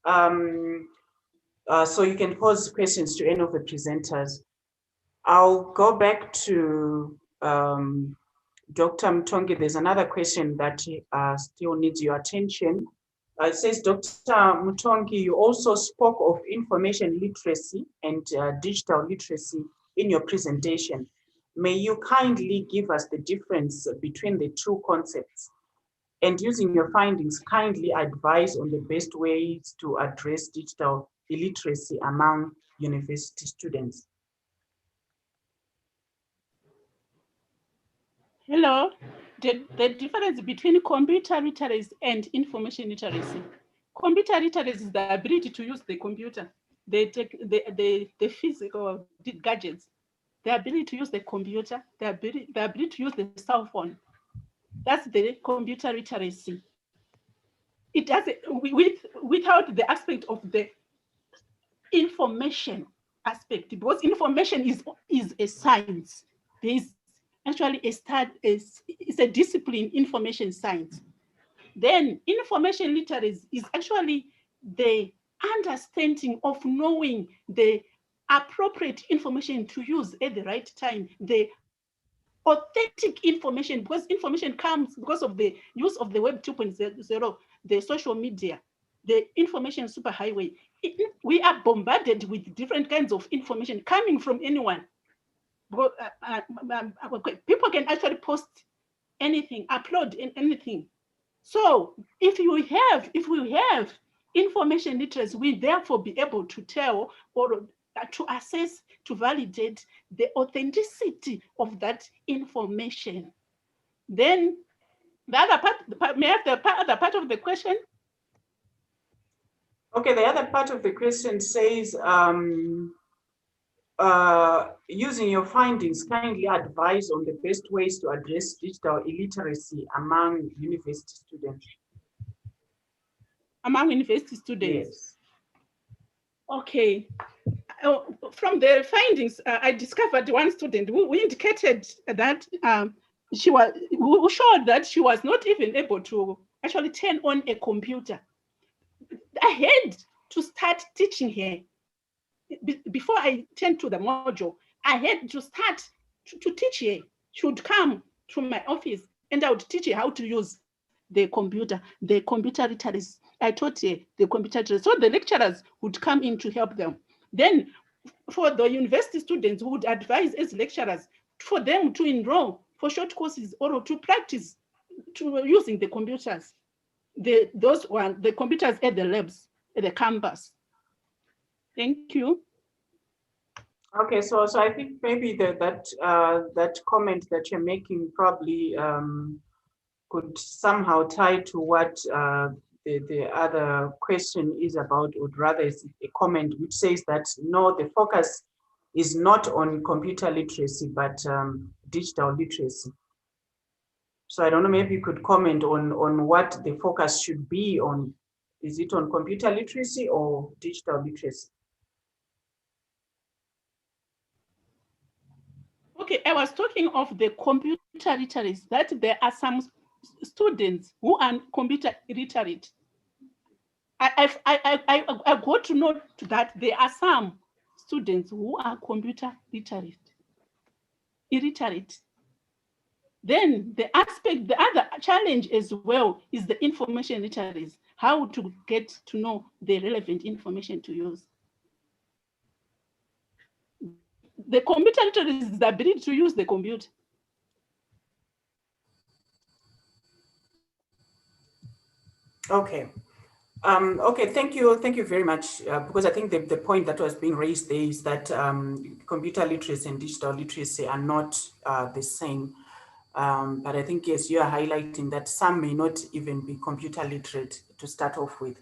So you can pose questions to any of the presenters. I'll go back to Dr. Mtongi. There's another question that still needs your attention. It says, Dr. Mtongi, you also spoke of information literacy and digital literacy in your presentation. May you kindly give us the difference between the two concepts, and using your findings, kindly advise on the best ways to address digital illiteracy among university students. Hello. The difference between computer literacy and information literacy. Computer literacy is the ability to use the computer, the physical gadgets, the ability to use the computer, the ability to use the cell phone. That's the computer literacy. It does it without the aspect of the information aspect, because information is a science. There is actually it's a discipline, information science. Then information literacy is actually the understanding of knowing the appropriate information to use at the right time, the authentic information, because information comes because of the use of the Web 2.0, the social media, the information superhighway. We are bombarded with different kinds of information coming from anyone. People can actually post anything, upload anything. So if we have information literacy, we therefore be able to tell or to assess, to validate the authenticity of that information. Then The other part, may I have the other part of the question? Okay, the other part of the question says, using your findings, kindly advise on the best ways to address digital illiteracy among university students. Among university students? Yes. Okay. From the findings, I discovered one student who indicated that who showed that she was not even able to actually turn on a computer. I had to start teaching her. Before I turned to the module, I had to start to teach her. She would come to my office and I would teach her how to use the computer literacy. I taught her the computer literacy. So the lecturers would come in to help them. Then for the university students who would advise as lecturers for them to enroll for short courses or to practice to using the computers, the computers at the labs, at the campus. Thank you. Okay, so I think maybe that comment that you're making probably could somehow tie to what the other question is about, or rather it's a comment which says that no, the focus is not on computer literacy, but digital literacy. So I don't know, maybe you could comment on what the focus should be on. Is it on computer literacy or digital literacy? Okay, I was talking of the computer literacy, that there are some students who are computer literate. I got to know that there are some students who are computer illiterate. Then the other challenge as well is the information literacy, how to get to know the relevant information to use. The computer literacy is the ability to use the computer. Okay. Okay, thank you very much. Because I think the point that was being raised there is that computer literacy and digital literacy are not the same. But I think, yes, you are highlighting that some may not even be computer literate to start off with.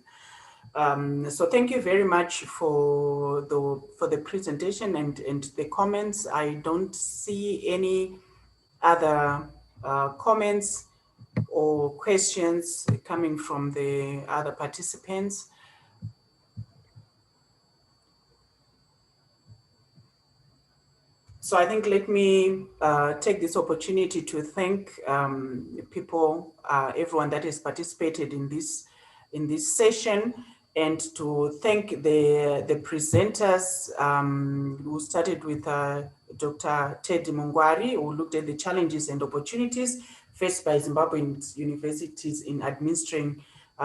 So thank you very much for the presentation and the comments. I don't see any other comments or questions coming from the other participants. So I think let me take this opportunity to thank people, everyone that has participated in this session, and to thank the presenters who started with Dr. Teddy Mungwari, who looked at the challenges and opportunities faced by Zimbabwean universities in administering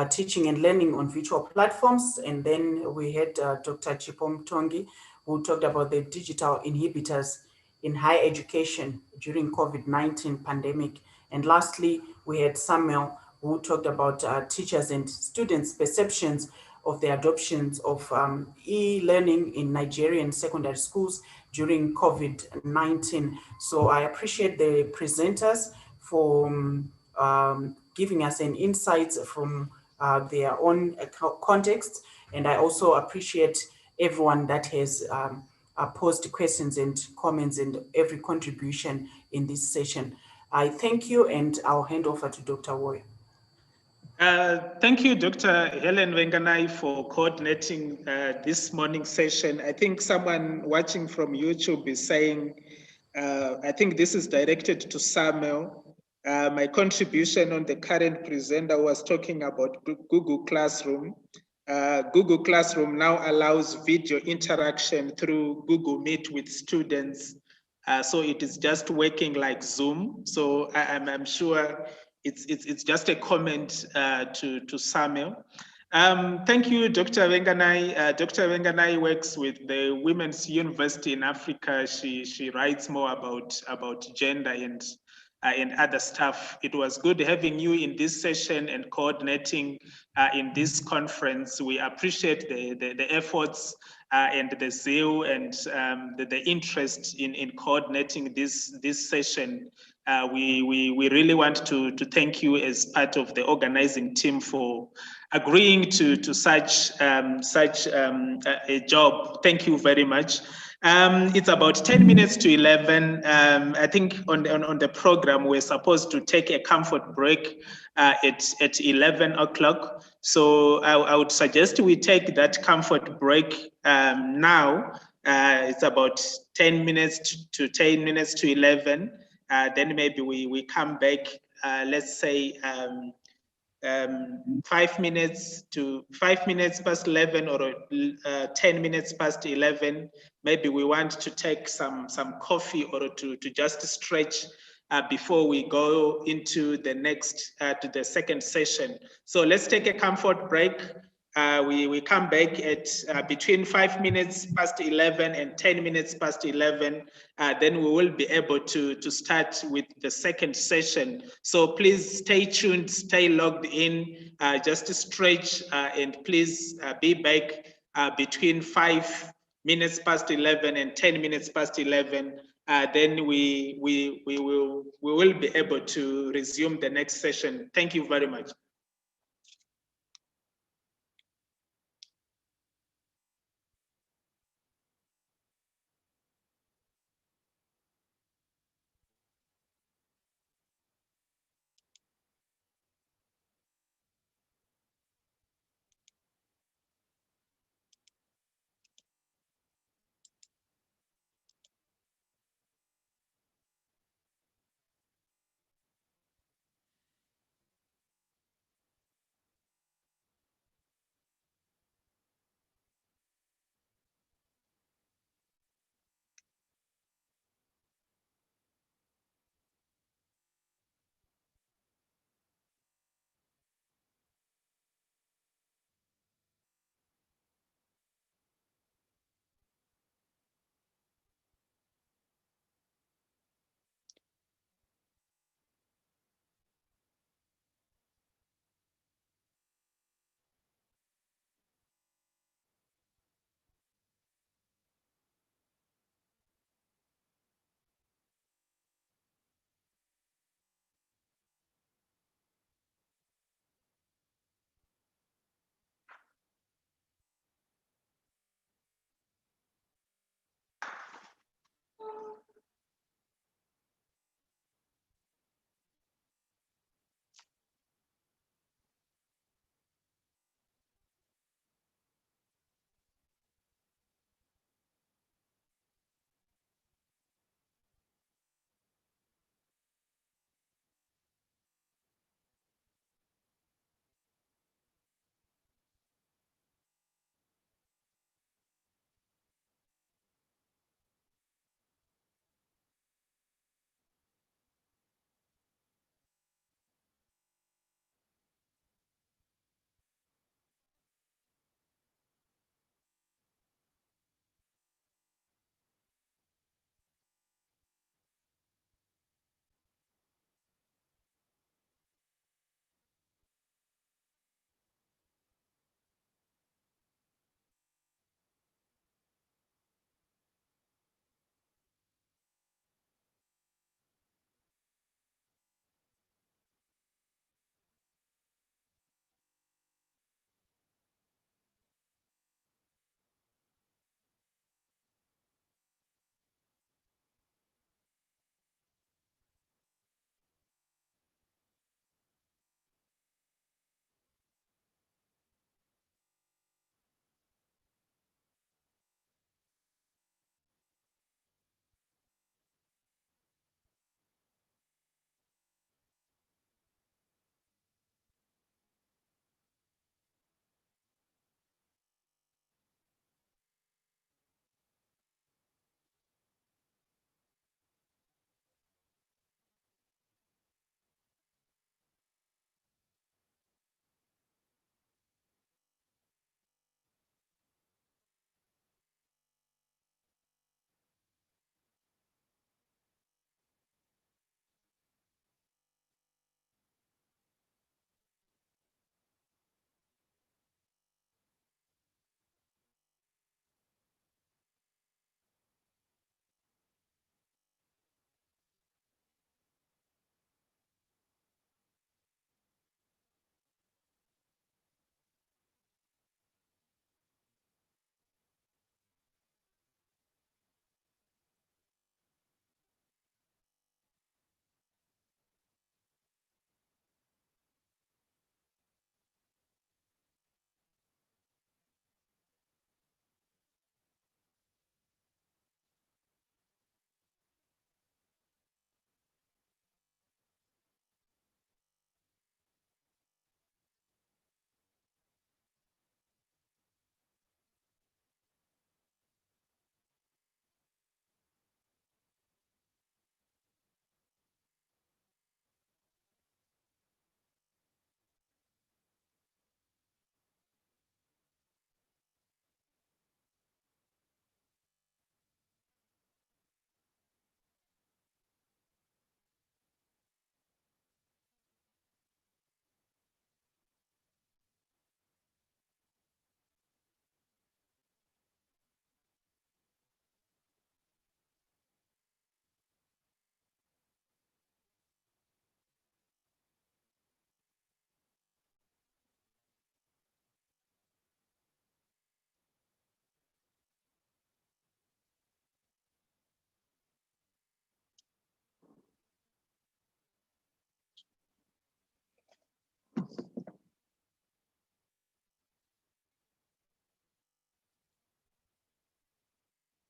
teaching and learning on virtual platforms. And then we had Dr. Chipom Tongi, who talked about the digital inhibitors in higher education during COVID-19 pandemic. And lastly, we had Samuel, who talked about teachers and students' perceptions of the adoptions of e-learning in Nigerian secondary schools during COVID-19. So I appreciate the presenters for giving us an insights from their own context. And I also appreciate everyone that has posed questions and comments and every contribution in this session. I thank you, and I'll hand over to Dr. Woy. Thank you, Dr. Helen Wenganai, for coordinating this morning's session. I think someone watching from YouTube is saying, I think this is directed to Samuel. My contribution on the current presenter was talking about Google Classroom. Google Classroom now allows video interaction through Google Meet with students. So it is just working like Zoom. So I'm sure it's just a comment to Samuel. Thank you, Dr. Wenganai. Dr. Wenganai works with the Women's University in Africa. She writes more about gender and other stuff. It was good having you in this session and coordinating in this conference. We appreciate the efforts and the zeal and the interest in coordinating this session we really want to thank you as part of the organizing team for agreeing to such a job. Thank you very much. It's about 10 minutes to 11. I think on the program, we're supposed to take a comfort break at 11 o'clock. So I would suggest we take that comfort break now. It's about 10 minutes to 10 minutes to 11. Then maybe we come back, let's say 5 minutes past 11 or 10 minutes past 11. Maybe we want to take some coffee or to just stretch before we go into the next to the second session. So let's take a comfort break. We come back at between 5 minutes past 11 and 10 minutes past 11. Then we will be able to start with the second session. So please stay tuned, stay logged in, just stretch, and please be back between 5 minutes past 11 and 10 minutes past 11. Then we will be able to resume the next session. Thank you very much.